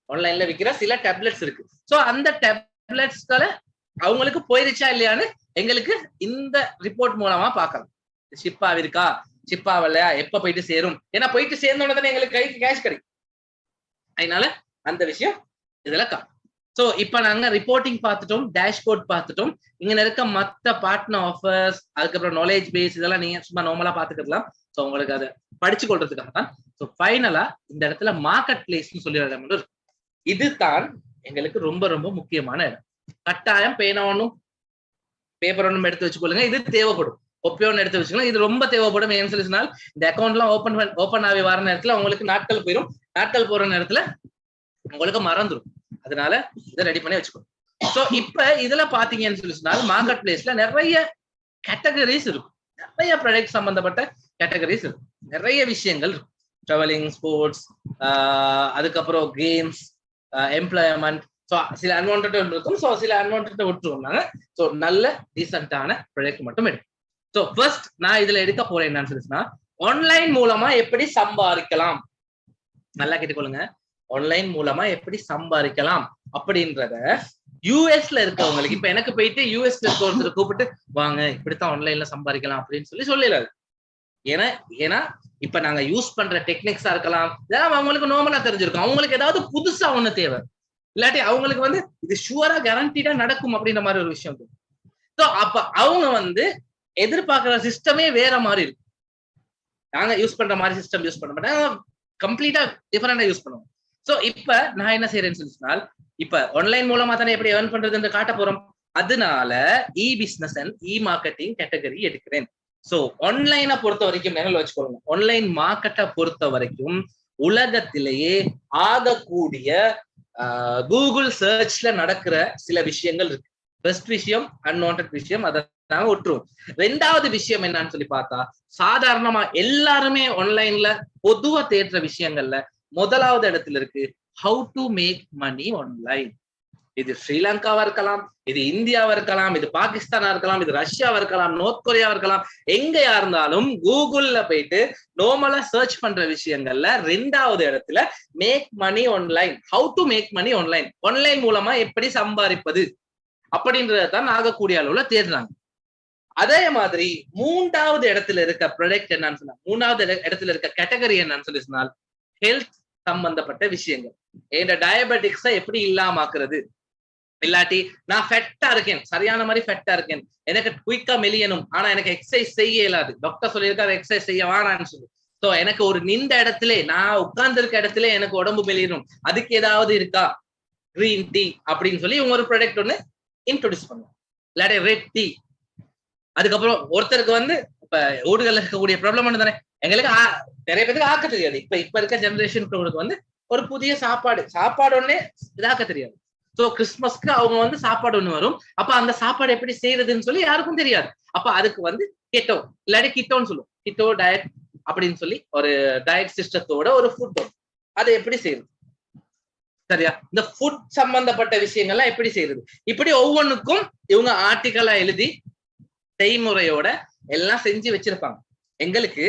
ஆன்லைன்ல விற்கிற சில டேப்லெட்ஸ் இருக்கு. ஸோ அந்த டேப்லெட்ஸ்களை அவங்களுக்கு போயிருச்சா இல்லையான்னு எங்களுக்கு இந்த ரிப்போர்ட் மூலமா பார்க்கலாம். ஷிப் ஆகிருக்கா, ஷிப் ஆகலையா, எப்ப போயிட்டு சேரும், ஏன்னா போயிட்டு சேர்ந்த உடனே எங்களுக்கு கைக்கு கேஷ் கிடைக்கும். அதனால அந்த விஷயம் இதுல காட்டும். ஸோ இப்ப நாங்க ரிப்போர்ட்டிங் பார்த்துட்டோம், டேஷ்போர்ட் பார்த்துட்டோம், இங்க இருக்க மற்ற பார்ட்னர் ஆஃபர்ஸ், அதுக்கப்புறம் நாலேஜ் பேஸ் இதெல்லாம் நீங்க சும்மா நார்மலா பாத்துக்கலாம். ஸோ உங்களுக்கு அதை படிச்சு கொள்றதுக்காக தான். ஸோ ஃபைனலா இந்த இடத்துல மார்க்கெட் பிளேஸ்ன்னு சொல்லி இடம் இருக்கு. இதுதான் எங்களுக்கு ரொம்ப ரொம்ப முக்கியமான இடம். கட்டாயம் பேனா ஒன்றும் பேப்பர் ஒன்றும் எடுத்து வச்சுக்கொள்ளுங்க, இது தேவைப்படும். ஒப்பியோன்னு எடுத்து வச்சுக்கலாம், இது ரொம்ப தேவைப்படும். ஏன்னு சொல்லி சொன்னால் இந்த அக்கௌண்ட்லாம் ஓப்பன் ஆகி வர நேரத்துல உங்களுக்கு நாட்கள் போயிடும், நாட்கள் போற நேரத்துல உங்களுக்கு மறந்துடும். அதனால இதை ரெடி பண்ணி வச்சுக்கணும். ஸோ இப்ப இதுல பாத்தீங்கன்னு சொல்லி சொன்னால் மார்க்கெட் பிளேஸ்ல நிறைய கேட்டகரிஸ் இருக்கும், நிறைய ப்ராடக்ட் சம்பந்தப்பட்ட கேட்டகரிஸ் இருக்கும், நிறைய விஷயங்கள் இருக்கும். ட்ராவலிங், ஸ்போர்ட்ஸ், அதுக்கப்புறம் கேம்ஸ், எம்ப்ளாய்மெண்ட். ஸோ சில அன்வான்ட் இருக்கும், ஸோ சில அன்வான்ட் விட்டுருவாங்க. ஸோ நல்ல டீசென்டான ப்ராடக்ட் மட்டும் எடுக்கும். ஸோ ஃபர்ஸ்ட் நான் இதுல எடுக்க போறேன் என்னன்னு சொல்லிச்சுன்னா ஆன்லைன் மூலமா எப்படி சம்பாதிக்கலாம். நல்லா கேட்டுக்கொள்ளுங்க, ஆன்லைன் மூலமா எப்படி சம்பாதிக்கலாம் அப்படின்றத யூஎஸ்ல இருக்கவங்களுக்கு, இப்ப எனக்கு போயிட்டு யூஎஸ்ல இருக்க ஒருத்தர் கூப்பிட்டு வாங்க இப்படித்தான் ஆன்லைன்ல சம்பாதிக்கலாம் அப்படின்னு சொல்லிடாது. ஏன்னா இப்ப நாங்க யூஸ் பண்ற டெக்னிக்ஸா இருக்கலாம், இதெல்லாம் அவங்களுக்கு நார்மலா தெரிஞ்சிருக்கும். அவங்களுக்கு ஏதாவது புதுசா ஒண்ணு தேவை, இல்லாட்டி அவங்களுக்கு வந்து இது ஷுவரா கேரண்டீடா நடக்கும் அப்படின்ற மாதிரி ஒரு விஷயம். ஸோ அப்ப அவங்க வந்து எதிர்பார்க்கிற சிஸ்டமே வேற மாதிரி இருக்கும். நாங்க யூஸ் பண்ற மாதிரி சிஸ்டம் யூஸ் பண்ண மாட்டேன், கம்ப்ளீட்டா டிஃபரெண்டா யூஸ் பண்ணுவோம். ஸோ இப்ப நான் என்ன செய்யறேன்னு சொன்னால் இப்ப ஆன்லைன் மூலமா தானே எப்படி ஏர்ன் பண்றதுன்னு காட்ட போறோம். அதனால e business and e marketing category எடுக்கிறேன். ஸோ ஆன்லைனை பொறுத்த வரைக்கும் நினைவில் வச்சுக்கோங்க, ஆன்லைன் மார்க்கெட்டை பொறுத்த வரைக்கும் உலகத்திலேயே ஆகக்கூடிய கூகுள் சர்ச்ல நடக்கிற சில விஷயங்கள் இருக்கு. ஃபர்ஸ்ட் விஷயம் அன்வான்ட் விஷயம், அதை நாங்க விட்டுருவோம். ரெண்டாவது விஷயம் என்னன்னு சொல்லி பார்த்தா, சாதாரணமா எல்லாருமே ஆன்லைன்ல பொதுவா தேடுற விஷயங்கள்ல முதலாவது இடத்துல இருக்கு how to make money online. இது ஸ்ரீலங்காவா இருக்கலாம், இது இந்தியாவா இருக்கலாம், இது பாகிஸ்தானா இருக்கலாம், இது ரஷ்யாவா இருக்கலாம், நார்த் கொரியாவா இருக்கலாம், எங்கயா இருந்தாலும் கூகுள்ல போயிட்டு நார்மலா சர்ச் பண்ற விஷயங்கள்ல ரெண்டாவது இடத்துல make money online, how to make money online, online மூலமா எப்படி சம்பாதிப்பது அப்படின்றதான் ஆகக்கூடிய அளவுல தேடுறாங்க. அதே மாதிரி மூன்றாவது இடத்துல இருக்க ப்ராடக்ட் என்னன்னு சொன்னா, மூணாவது இடத்துல இருக்க கேட்டகரி என்னன்னு சொல்லி சொன்னால் ஹெல்த் சம்பந்தப்பட்ட விஷயங்கள். இந்த டயபெட்டிக்ஸை எப்படி இல்லாமக்குறது, இல்லாட்டி நான் ஃபெட்டா இருக்கேன், சரியான மாதிரி ஃபெட்டா இருக்கேன், எனக்கு குயிக்கா மெலியணும், ஆனா எனக்கு எக்ஸசைஸ் செய்ய இயலாது, டாக்டர் சொல்லியிருக்காரு எக்ஸசைஸ் செய்ய வேணான்னு சொல்லி. சோ எனக்கு ஒரு நின்ற இடத்துல, நான் உட்கார்ந்து இருக்க இடத்துல எனக்கு உடம்பு மெலியணும், அதுக்கு ஏதாவது இருக்கா, கிரீன் டீ அப்படின்னு சொல்லி இவங்க ஒரு ப்ராடக்ட் ஒண்ணு இன்ட்ரோடியூஸ் பண்ணுவோம், இல்லாட்டி ரெட் டீ. அதுக்கப்புறம் ஒருத்தருக்கு வந்து இப்ப ஊடுகள்ல இருக்கக்கூடிய ப்ராப்ளம் தானே, எங்களுக்கு நிறைய பேருக்கு ஆக்க தெரியாது. இப்ப இருக்க ஜெனரேஷனுக்கு வந்து ஒரு புதிய சாப்பாடு ஒண்ணே இதாக்க தெரியாது. சோ கிறிஸ்துமஸ்க்கு அவங்க வந்து சாப்பாடு ஒண்ணு வரும், அப்ப அந்த சாப்பாடு எப்படி செய்யறதுன்னு சொல்லி யாருக்கும் தெரியாது. அப்ப அதுக்கு வந்து கெட்டோ இல்லாட்டி கிட்டோன்னு சொல்லுவோம், கிட்டோ டயட் அப்படின்னு சொல்லி ஒரு டயட் சிஸ்டத்தோட ஒரு ஃபுட், அதை எப்படி செய்யறது, சரியா? இந்த ஃபுட் சம்பந்தப்பட்ட விஷயங்கள்லாம் எப்படி செய்யறது, இப்படி ஒவ்வொன்றுக்கும் இவங்க ஆர்டிக்கலா எழுதி செய்முறையோட எல்லாம் செஞ்சு வச்சிருப்பாங்க. எங்களுக்கு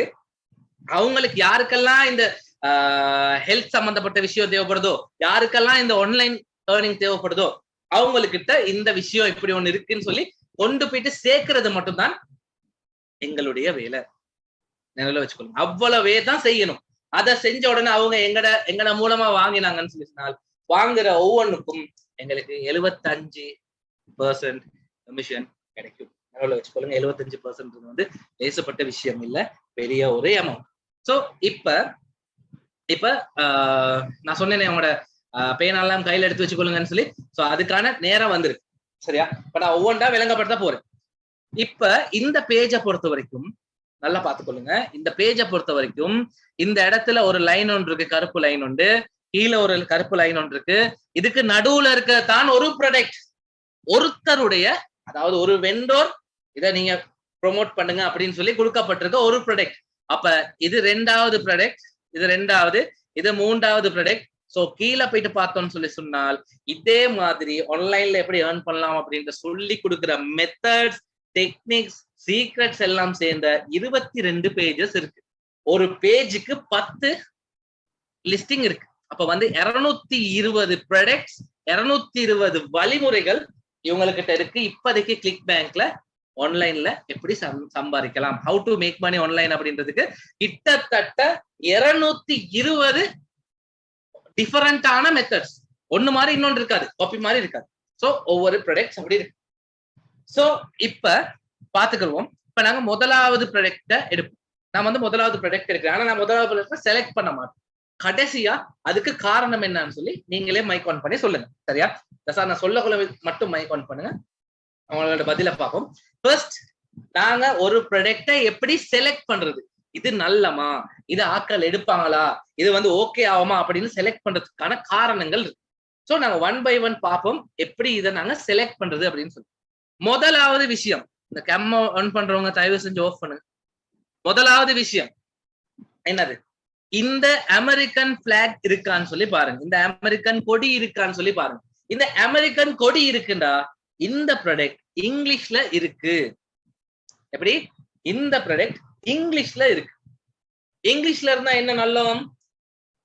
அவங்களுக்கு யாருக்கெல்லாம் இந்த ஹெல்த் சம்பந்தப்பட்ட விஷயம் தேவைப்படுதோ, யாருக்கெல்லாம் இந்த ஆன்லைன் ஏர்னிங் தேவைப்படுதோ, அவங்களுக்கிட்ட இந்த விஷயம் இப்படி ஒண்ணு இருக்குன்னு சொல்லி கொண்டு போயிட்டு சேர்க்கறது மட்டும்தான் எங்களுடைய வேலை. நினைவுல வச்சுக்கணும், அவ்வளவே தான் செய்யணும். அதை செஞ்ச உடனே அவங்க எங்கட மூலமா வாங்கினாங்கன்னு சொல்லி சொன்னால் வாங்குற ஒவ்வொன்றுக்கும் எங்களுக்கு 75% கமிஷன் கிடைக்கும். வச்சுக்கொள்ளுங்க, 75% வந்து பேசப்பட்ட விஷயம் இல்ல, பெரிய ஒரு அமௌண்ட். சோ இப்ப நான் சொன்னேன் அவங்களோட பேனாலாம் கையில எடுத்து வச்சுக்கொள்ளுங்கன்னு சொல்லி. சோ அதுக்கான நேரம் வந்துருக்கு, சரியா? இப்ப நான் ஒவ்வொன்றா விளங்கப்படுத்த போறேன். இப்ப இந்த பேஜை பொறுத்த வரைக்கும் நல்லா பாத்துக்கொள்ளுங்க. இந்த பேஜை பொறுத்த வரைக்கும் இந்த இடத்துல ஒரு லைன் ஒன்று இருக்கு, கருப்பு லைன் உண்டு, கீழே ஒரு கருப்பு லைன் ஒன்று இருக்கு. இதுக்கு நடுவுல இருக்க தான் ஒரு ப்ராடக்ட், ஒருத்தருடைய, அதாவது ஒரு வெண்டோர் இதை நீங்க ப்ரொமோட் பண்ணுங்க அப்படின்னு சொல்லி கொடுக்கப்பட்டிருக்க ஒரு ப்ராடக்ட். அப்ப இது ரெண்டாவது ப்ராடக்ட், இது ரெண்டாவது, இது மூன்றாவது ப்ராடக்ட். சோ கீழே போயிட்டு பார்த்தோம்னு சொல்லி சொன்னால் இதே மாதிரி ஆன்லைன்ல எப்படி ஏர்ன் பண்ணலாம் அப்படின்ற சொல்லி கொடுக்குற மெத்தட்ஸ், டெக்னிக்ஸ், சீக்ரெட்ஸ் எல்லாம் சேர்ந்த 22 பேஜஸ் இருக்கு. ஒரு பேஜுக்கு 10 லிஸ்டிங் இருக்கு. அப்ப வந்து 220 ப்ராடக்ட்ஸ், 220 வழிமுறைகள் இவங்ககிட்ட இருக்கு. இப்போதைக்கு கிளிக் பேங்க்ல ஆன்லைன்ல எப்படி சம்பாதிக்கலாம், how to make money online அப்படின்றதுக்கு கிட்டத்தட்ட 220 டிஃபரண்டான மெத்தட்ஸ். ஒண்ணு மாதிரி இன்னொன்று இருக்காது, காப்பி மாதிரி இருக்காது. சோ ஒவ்வொரு ப்ராடக்ட்ஸ் அப்படி இருக்கு. சோ இப்ப பாத்துக்கிறோம். இப்ப நாங்க முதலாவது ப்ராடக்ட எடுப்போம். நான் வந்து முதலாவது ப்ராடக்ட் எடுக்கிறேன், ஆனா நான் முதலாவது ப்ராடக்ட் செலக்ட் பண்ண மாட்டேன். கடைசியா அதுக்கு காரணம் என்னன்னு சொல்லி நீங்களே மைக் ஆன் பண்ணி சொல்லுங்க, சரியா? சார் நான் சொல்ல மட்டும் மைக் ஆன் பண்ணுங்க, அவங்களோட பதில பார்ப்போம். ஃபர்ஸ்ட் நாங்க ஒரு ப்ராடக்டை எப்படி செலக்ட் பண்றது, இது நல்லமா, இது ஆட்கள் எடுப்பாங்களா, இது வந்து ஓகே ஆகுமா அப்படின்னு செலக்ட் பண்றதுக்கான காரணங்கள் இருக்கு. சோ நாங்க 1 by 1 பார்ப்போம் எப்படி இதை நாங்க செலக்ட் பண்றது அப்படின்னு சொல்லி. முதலாவது விஷயம், இந்த கேம் ஆன் பண்றவங்க தயவு செஞ்சு ஆஃப் பண்ணுங்க. முதலாவது விஷயம் என்னது, இந்த அமெரிக்கன் பிளாக் இருக்கான்னு சொல்லி பாருங்க, இந்த அமெரிக்கன் கொடி இருக்கான்னு சொல்லி பாருங்க. இந்த அமெரிக்கன் கொடி இருக்குண்டா இந்த ப்ராடக்ட் இங்கிலீஷ்ல இருக்கு. எப்படி? இந்த ப்ராடக்ட் இங்கிலீஷ்ல இருக்கு. இங்கிலீஷ்ல இருந்தா என்ன நல்லம்,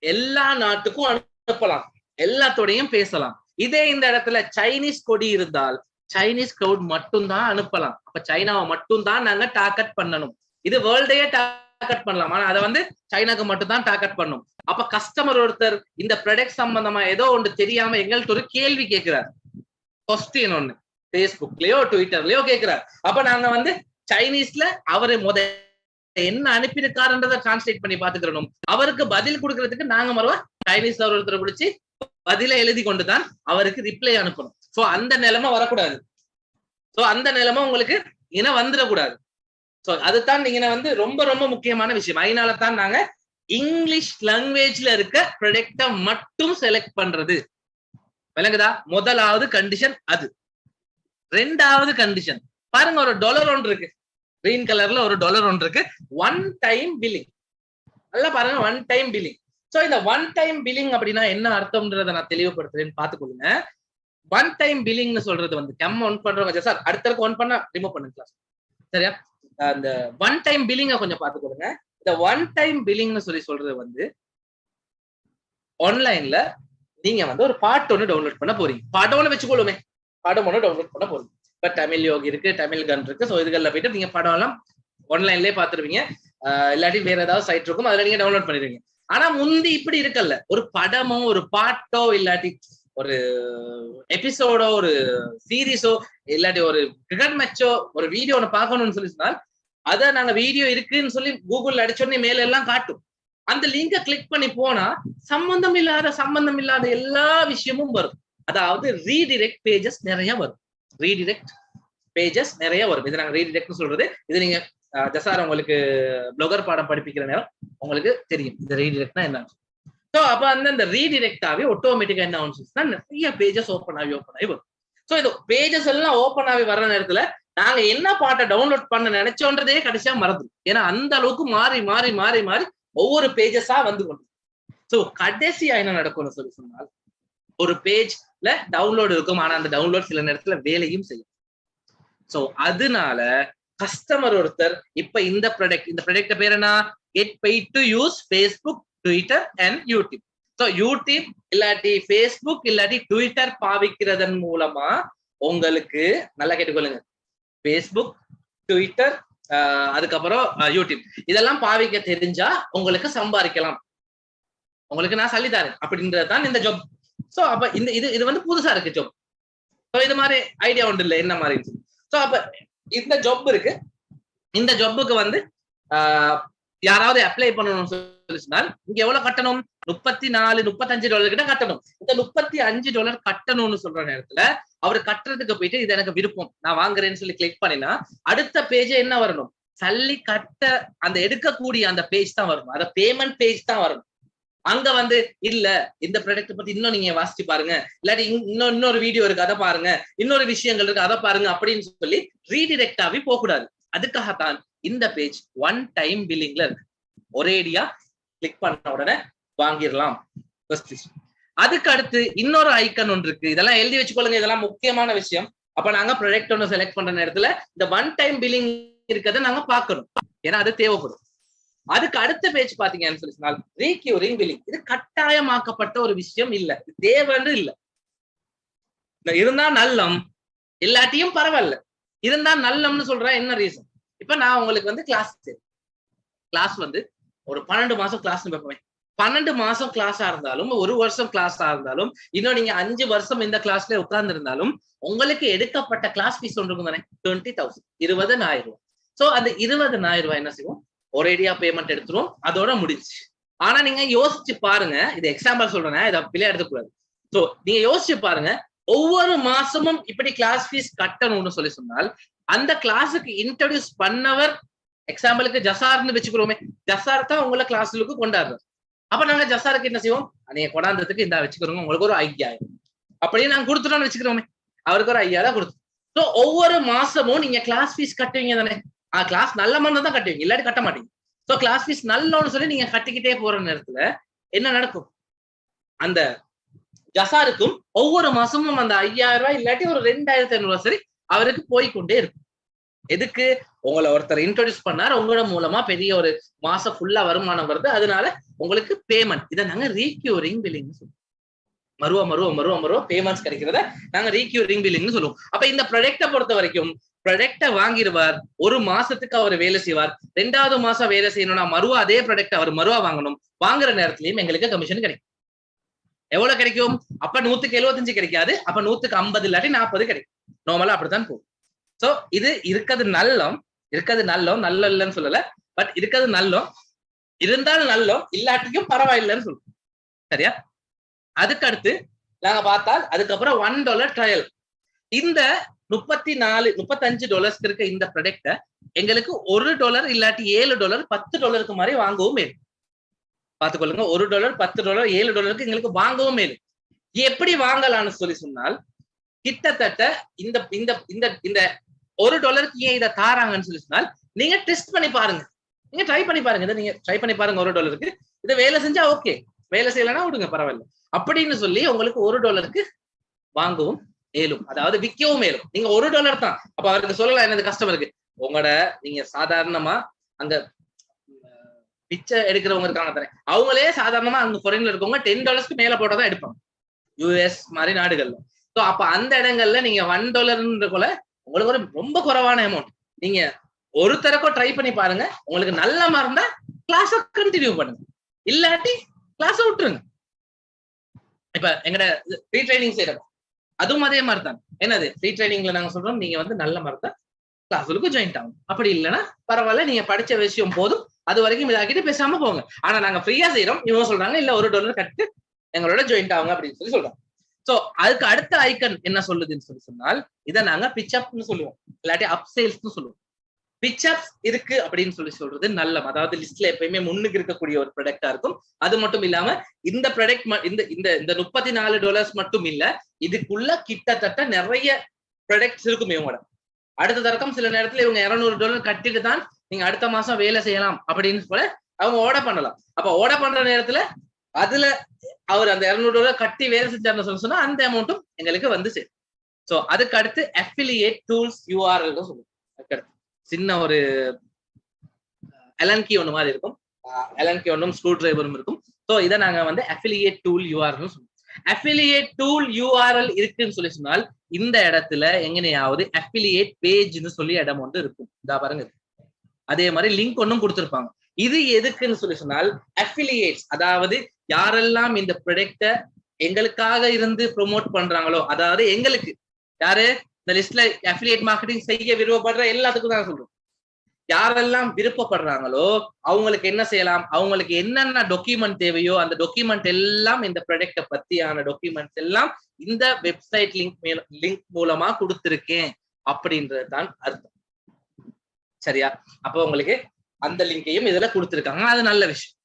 எல்லா நாட்டுக்கும் அனுப்பலாம், எல்லாத்தோடையும் பேசலாம். இதே இந்த இடத்துல சைனீஸ் கொடி இருந்தால் சைனீஸ் கிரவுட் மட்டும் தான் அனுப்பலாம். அப்ப சைனாவை மட்டும் தான் நாங்க டார்கெட் பண்ணணும். இது வேர்ல்டையே டார்கெட் பண்ணலாம், ஆனா அதை வந்து சைனாக்கு மட்டும் தான் டார்கெட் பண்ணும். அப்ப கஸ்டமர் ஒருத்தர் இந்த ப்ராடக்ட் சம்பந்தமா ஏதோ ஒன்று தெரியாம எங்கள்கிட்ட ஒரு கேள்வி கேட்கிறார், கொஸ்டின் ஒண்ணு பேஸ்புக்லயோ ட்விட்டர்லயோ கேட்கிறார். அப்ப நாங்க வந்து சைனீஸ்ல அவரு என்ன அனுப்பியிருக்காருன்றதை டிரான்ஸ்லேட் பண்ணி பாத்துக்கிறோம். அவருக்கு பதில் கொடுக்கறதுக்கு நாங்க மறுவா சைனீஸ் ஒருத்தரை பிடிச்சி பதில எழுதி கொண்டுதான் அவருக்கு ரிப்ளை அனுப்பணும். சோ அந்த நிலைமை வரக்கூடாது. சோ அந்த நிலைமை உங்களுக்கு வந்துடக்கூடாது. சோ அதுதான் நீங்க வந்து ரொம்ப ரொம்ப முக்கியமான விஷயம். அதனால தான் நாங்க இங்கிலீஷ் லாங்குவேஜ்ல இருக்க ப்ராடக்ட மட்டும் செலக்ட் பண்றது. விளங்குதா? முதலாவது கண்டிஷன் அது. ரெண்டாவது கண்டிஷன் பாருங்க, ஒரு டாலர் ஒன்று இருக்கு, கிரீன் கலர்ல ஒரு டாலர் ஒன்று இருக்கு, ஒன் டைம் பில்லிங். நல்லா பாருங்க, ஒன் டைம் பில்லிங். சோ இந்த ஒன் டைம் பில்லிங் அப்படின்னா என்ன அர்த்தம்ன்றதை நான் தெளிவுபடுத்துறேன்னு பாத்துக்கொள்ளுங்க. ஒன் டைம் பில்லிங்னு சொல்றது வந்து கம் ஒன் பண்றவங்க சார் அடுத்த ஒன் பண்ணா ரிமூவ் பண்ணுங்க சரியா. அந்த ஒன் டைம் பில்லிங்க கொஞ்சம் பாத்துக்கொள்ளுங்க. இந்த ஒன் டைம் பில்லிங்னு சொல்றது வந்து ஆன்லைன்ல நீங்க வந்து ஒரு பாட்டு ஒன்று டவுன்லோட் பண்ண போறீங்க. பாடம் ஒன்று வச்சுக்கொள்ளுமே, படம் ஒன்று டவுன்லோட் பண்ண போறீங்க. இப்ப தமிழ் யோகி இருக்கு, தமிழ் கன் இருக்கு. ஸோ இதுகளில் போயிட்டு நீங்க படம் எல்லாம் ஆன்லைன்லயே பாத்துருவீங்க. இல்லாட்டி வேற ஏதாவது சைட் இருக்கும், அதுல நீங்க டவுன்லோட் பண்ணிடுவீங்க. ஆனா முந்தி இப்படி இருக்கல்ல, ஒரு படமோ ஒரு பாட்டோ இல்லாட்டி ஒரு எபிசோடோ ஒரு சீரீஸோ இல்லாட்டி ஒரு கிரிக்கெட் மேட்சோ ஒரு வீடியோ ஒன்று பார்க்கணும்னு சொல்லி சொன்னால் அதை நாங்க வீடியோ இருக்குன்னு சொல்லி கூகுள்ல அடிச்சோடனே மேல எல்லாம் காட்டும். அந்த லிங்கை கிளிக் பண்ணி போனா சம்பந்தம் இல்லாத எல்லா விஷயமும் வரும். அதாவது ரீடிரெக்ட் பேஜஸ் நிறைய வரும். ரீடிரெக்ட் பேஜஸ் நிறைய வரும். இது நாங்க ரீடிரெக்ட் சொல்றது. இது நீங்க ஜசார் உங்களுக்கு பிளாகர் பாடம் படிப்பிக்கிற நேரம் உங்களுக்கு தெரியும் இந்த ரீடிரெக்ட்னா என்ன. ஸோ அப்ப அந்த ரீடிரெக்டாவே ஆட்டோமேட்டிக்கா என்ன ஆகும்னா நிறைய பேஜஸ் ஓப்பன் ஆகி வரும். ஸோ இது பேஜஸ் எல்லாம் ஓப்பன் ஆகி வர்ற நேரத்துல நாங்க என்ன பாட்டை டவுன்லோட் பண்ண நினைச்சோன்றதே கடைசியா மறந்துடும். ஏன்னா அந்த அளவுக்கு மாறி மாறி மாறி மாறி ஒவ்வொரு பேஜஸா வந்து கொண்டு. ஸோ கடைசியா என்ன நடக்கும்னு சொல்லி சொன்னால் ஒரு பேஜ்ல டவுன்லோட் இருக்கும், ஆனா அந்த டவுன்லோட் சில நேரத்துல வேலையும் செய்யும். ஸோ அதனால கஸ்டமர் ஒருத்தர் இப்ப இந்த ப்ராடக்ட் பேர் என்ன, get paid to use Facebook, Twitter and YouTube. So YouTube இல்லாட்டி ஃபேஸ்புக் இல்லாட்டி ட்விட்டர் பாவிக்கிறதன் மூலமா உங்களுக்கு நல்லா கேட்டுக்கொள்ளுங்க, ஃபேஸ்புக், ட்விட்டர், அதுக்கப்புறம் யூடியூப் இதெல்லாம் பாவிக்க தெரிஞ்சா உங்களுக்கு சம்பாதிக்கலாம். உங்களுக்கு நான் சொல்லித்தரேன் அப்படின்றது தான் இந்த ஜாப். ஸோ அப்ப இந்த இது வந்து புதுசா இருக்கு ஜாப். ஸோ இது மாதிரி ஐடியா ஒன்று இல்லை என்ன மாதிரி. ஸோ அப்ப இந்த ஜாப் இருக்கு. இந்த ஜாப்புக்கு வந்து யாராவது அப்ளை பண்ணணும்னு சொல்லி சொன்னால் இங்க எவ்வளவு கட்டணும், $34-35 கிட்ட கட்டணும். இந்த $35 கட்டணும்னு சொல்ற நேரத்துல அவர் கட்டுறதுக்கு போயிட்டு இது எனக்கு விருப்பம் நான் வாங்குறேன்னு சொல்லி கிளிக் பண்ணினா அடுத்த பேஜ் என்ன வரணும், சல்லி கட்ட அந்த எடுக்கக்கூடிய அந்த பேஜ் தான் வரணும். அந்த பேமெண்ட் பேஜ் தான் வரணும். அங்க வந்து இல்ல இந்த ப்ராடக்ட் பத்தி இன்னும் நீங்க வாசிச்சு பாருங்க, இல்லாட்டி இன்னொரு வீடியோ இருக்கு அதை பாருங்க, இன்னொரு விஷயங்கள் இருக்கு அதை பாருங்க அப்படின்னு சொல்லி ரீடிரெக்டாவே போக கூடாது. அதுக்காகத்தான் இந்த பேஜ் ஒன் டைம் பில்லிங்ல இருக்கு. ஒரேடியா கிளிக் பண்ண உடனே வாங்கிடலாம். அதுக்கு அடுத்து இன்னொரு ஐக்கன் ஒன்று இருக்கு. இதெல்லாம் எழுதி வச்சுக்கொள்ளுங்க, இதெல்லாம் முக்கியமான விஷயம். அப்ப நாங்க ப்ராடக்ட் ஒன்று செலக்ட் பண்ற நேரத்துல இந்த ஒன் டைம் பில்லிங் இருக்கிறத நாங்க பார்க்கணும், ஏன்னா அது தேவைப்படும். அதுக்கு அடுத்த பேஜ் பாத்தீங்கன்னு சொல்லி சொன்னால் ரீக்யூரிங் பில்லிங். இது கட்டாயமாக்கப்பட்ட ஒரு விஷயம் இல்ல, தேவைன்னு இல்ல. இருந்தா நல்லம், இல்லாட்டியும் பரவாயில்ல. இருந்தா நல்லம்னு சொல்ற என்ன ரீசன், இப்ப நான் உங்களுக்கு வந்து கிளாஸ் வந்து ஒரு 12 மாசம் கிளாஸ் வைப்பேன். 12 மாசம் கிளாஸா இருந்தாலும், ஒரு வருஷம் கிளாஸா இருந்தாலும், இன்னும் நீங்க 5 வருஷம் இந்த கிளாஸ்ல உட்கார்ந்து இருந்தாலும் உங்களுக்கு எடுக்கப்பட்ட கிளாஸ் ஃபீஸ் ஒன்று தானே 20,000, 20,000 ரூபாய். சோ அந்த 20,000 ரூபாய் என்ன செய்வோம், ஒரேடியா பேமெண்ட் எடுத்துரும், அதோட முடிச்சு. ஆனா நீங்க யோசிச்சு பாருங்க, இது எக்ஸாம்பிள் சொல்றேன், இதை பிள்ளை எடுத்துக்கூடாது. சோ நீங்க யோசிச்சு பாருங்க, ஒவ்வொரு மாசமும் இப்படி கிளாஸ் ஃபீஸ் கட்டணும்னு சொல்லி சொன்னால் அந்த கிளாஸுக்கு இன்ட்ரோடியூஸ் பண்ணவர் எக்ஸாம்பிளுக்கு ஜசார்னு வச்சுக்கிறோமே, ஜசார் தான் உங்களை கிளாஸுக்கு கொண்டாடுறாரு. அப்ப நாங்க ஜசாருக்கு என்ன செய்வோம், நீங்க கொண்டாந்ததுக்கு இந்த வச்சுக்கிறோங்க, உங்களுக்கு ஒரு 5,000 அப்படியே நாங்க கொடுத்துட்டோம்னு வச்சுக்கிறோமே, அவருக்கு ஒரு 5,000 கொடுத்து. ஸோ ஒவ்வொரு மாசமும் நீங்க கிளாஸ் ஃபீஸ் கட்டுவீங்க தானே, கிளாஸ் நல்ல மண்ணு தான் கட்டுவீங்க, இல்லாட்டி கட்ட மாட்டீங்க. ஸோ கிளாஸ் ஃபீஸ் நல்லோன்னு சொல்லி நீங்க கட்டிக்கிட்டே போற நேரத்துல என்ன நடக்கும், அந்த ஜசாருக்கும் ஒவ்வொரு மாசமும் அந்த 5,000 ரூபாய் இல்லாட்டி ஒரு 2,500 சரி அவருக்கு போய்கொண்டே இருக்கும். எதுக்கு, உங்களை ஒருத்தர் இன்ட்ரோடியூஸ் பண்ணார், உங்களோட மூலமா பெரிய ஒரு மாசம் ஃபுல்லா வருமானம் வருது, அதனால உங்களுக்கு பேமெண்ட். இதை நாங்க ரீக்யூரிங் பில்லிங் சொல்லுவோம். மறுவா பேமெண்ட்ஸ் கிடைக்கிறத நாங்க ரீக்யூரிங் பில்லிங்னு சொல்லுவோம். அப்ப இந்த ப்ராடக்டை பொறுத்த வரைக்கும் ப்ராடக்டை வாங்கிடுவார், ஒரு மாசத்துக்கு அவர் வேலை செய்வார், 2வது மாசம் வேலை செய்யணும்னா மறுவா அதே ப்ராடக்ட் அவர் மறுவா வாங்கணும். வாங்குற நேரத்திலயும் எங்களுக்கு கமிஷன் கிடைக்கும். எவ்வளவு கிடைக்கும், அப்ப 175 கிடைக்காது, அப்ப 150 இல்லாட்டி 40 கிடைக்கும். நார்மலா அப்படித்தான் போகும். சோ இது இருக்கிறது நல்லம், நல்ல இல்லைன்னு சொல்லல, பட் இருக்கிறது நல்லம், இருந்தாலும் நல்லம், இல்லாட்டியும் பரவாயில்லைன்னு சொல்லுவோம். சரியா. அதுக்கு அடுத்து நாங்க பார்த்தால் அதுக்கப்புறம் $1 ட்ரையல். இந்த $35 இருக்க இந்த ப்ராடக்ட எங்களுக்கு $1 இல்லாட்டி $7 $10 மாதிரி வாங்கவும் மேலும். பார்த்துக்கொள்ளுங்க, $1 $10 $7 எங்களுக்கு வாங்கவும் மேலும். எப்படி வாங்கலாம்னு சொல்லி சொன்னால் கிட்டத்தட்ட இந்த இந்த இந்த இந்த $1 ஏன் இதை தாராங்கன்னு சொல்லி சொன்னால் நீங்க டெஸ்ட் பண்ணி பாருங்க, நீங்க ட்ரை பண்ணி பாருங்க. இதை நீங்க ட்ரை பண்ணி பாருங்க. $1 இதை வேலை செஞ்சா ஓகே, வேலை செய்யலைன்னா விடுங்க பரவாயில்ல அப்படின்னு சொல்லி உங்களுக்கு $1 வாங்கவும் மேலும், அதாவது விற்கவும் மேலும். நீங்க $1 தான். அப்ப அவருக்கு சொல்லலாம் என்னது கஸ்டமருக்கு, உங்களோட நீங்க சாதாரணமா அங்க பிச்சை எடுக்கிறவங்க இருக்காங்க தானே, அவங்களே சாதாரணமா அங்க ஃபாரின்ல இருக்கவங்க $10 மேல போட்டதான் எடுப்பாங்க யூஎஸ் மாதிரி நாடுகள்ல. ஸோ அப்ப அந்த இடங்கள்ல நீங்க $1 போல உங்களுக்கு ஒரு ரொம்ப குறைவான அமௌண்ட். நீங்க ஒரு தரக்கோ ட்ரை பண்ணி பாருங்க. உங்களுக்கு நல்ல மாதிரி இருந்தா கிளாஸ கண்டினியூ பண்ணுங்க, இல்லாட்டி கிளாஸ விட்டுருங்க. இப்ப எங்கட ஃப்ரீ ட்ரைனிங் செய்யறோம், அதுவும் அதே மாதிரி தான். என்னது ஃப்ரீ ட்ரைனிங்ல நாங்க சொல்றோம், நீங்க வந்து நல்ல மாதிரி தான் கிளாஸுக்கு ஜாயின் ஆகும். அப்படி இல்லைன்னா பரவாயில்ல, நீங்க படிச்ச விஷயம் போதும், அது வரைக்கும் இதாக்கிட்டு பேசாம போங்க. ஆனா நாங்க ஃப்ரீயா செய்யறோம், இவங்க சொல்றாங்க இல்ல $1 கட்டு எங்களோட ஜாயின் ஆகுங்க அப்படின்னு சொல்லி சொல்றாங்க. சோ அதுக்கு அடுத்த ஐக்கன் என்ன சொல்லுதுன்னு சொல்லி சொன்னால், இதை நாங்க பிச்சப்னு சொல்லுவோம், இல்லாட்டி அப் சேல்ஸ்னு சொல்லுவோம். பிச்சப்ஸ் இருக்கு அப்படின்னு சொல்லி சொல்றது நல்ல, அதாவது லிஸ்ட்ல எப்பயுமே முன்னுக்கு இருக்கக்கூடிய ஒரு ப்ராடக்டா இருக்கும். அது மட்டும் இல்லாம இந்த ப்ராடக்ட் இந்த இந்த இந்த $34 மட்டும் இல்ல, இதுக்குள்ள கிட்டத்தட்ட நிறைய ப்ராடக்ட்ஸ் இருக்கும் இவங்களோட. அடுத்த தரக்கம் சில நேரத்துல இவங்க $200 கட்டிட்டு தான் நீங்க அடுத்த மாசம் வேலை செய்யலாம் அப்படின்னு போல அவங்க ஆர்டர் பண்ணலாம். அப்ப ஆர்டர் பண்ற நேரத்துல அதுல அவர் அந்த $200 கட்டி வேலை செஞ்சாருன்னு சொன்னா அந்த அமௌண்ட்டும் எங்களுக்கு வந்து சரி. சோ அதுக்கு அடுத்து அஃபிலியேட் டூல்ஸ் URL சொல்லுவோம். அதுக்கு அடுத்து சின்ன ஒரு எலன்கி ஒண்ணு மாதிரி இருக்கும், எலன்கி ஒன்றும் ஸ்க்ரூ டிரைவரும் இருக்கும். சோ இதை நாங்க வந்து அஃபிலியேட் டூல் URL சொல்லுவோம். அஃபிலியேட் டூல் URL இருக்குன்னு சொல்லி சொன்னால் இந்த இடத்துல எங்கனையாவது அஃபிலியேட் பேஜ்னு சொல்லி இடம் ஒன்று இருக்கும். இதா பாருங்க, அதே மாதிரி லிங்க் ஒன்றும் கொடுத்துருப்பாங்க. இது எதுக்குன்னு சொல்லி சொன்னால் அஃபிலியேட்ஸ், அதாவது யாரெல்லாம் இந்த ப்ராடக்ட எங்களுக்காக இருந்து ப்ரொமோட் பண்றாங்களோ, அதாவது எங்களுக்கு யாரு இந்த லிஸ்ட்ல அஃபிலியேட் மார்க்கெட்டிங் செய்ய விருப்பப்படுற எல்லாத்துக்கும் தான் சொல்றோம். யாரெல்லாம் விருப்பப்படுறாங்களோ அவங்களுக்கு என்ன செய்யலாம், அவங்களுக்கு என்னென்ன டாக்குமெண்ட் தேவையோ அந்த டாக்குமெண்ட் எல்லாம், இந்த ப்ராடக்ட பத்தியான டாக்குமெண்ட்ஸ் எல்லாம் இந்த வெப்சைட் லிங்க் மூலமா கொடுத்திருக்கேன் அப்படின்றது தான் அர்த்தம். சரியா? அப்போ உங்களுக்கு அந்த லிங்கையும் இதுல கொடுத்திருக்காங்க, அது நல்ல விஷயம்.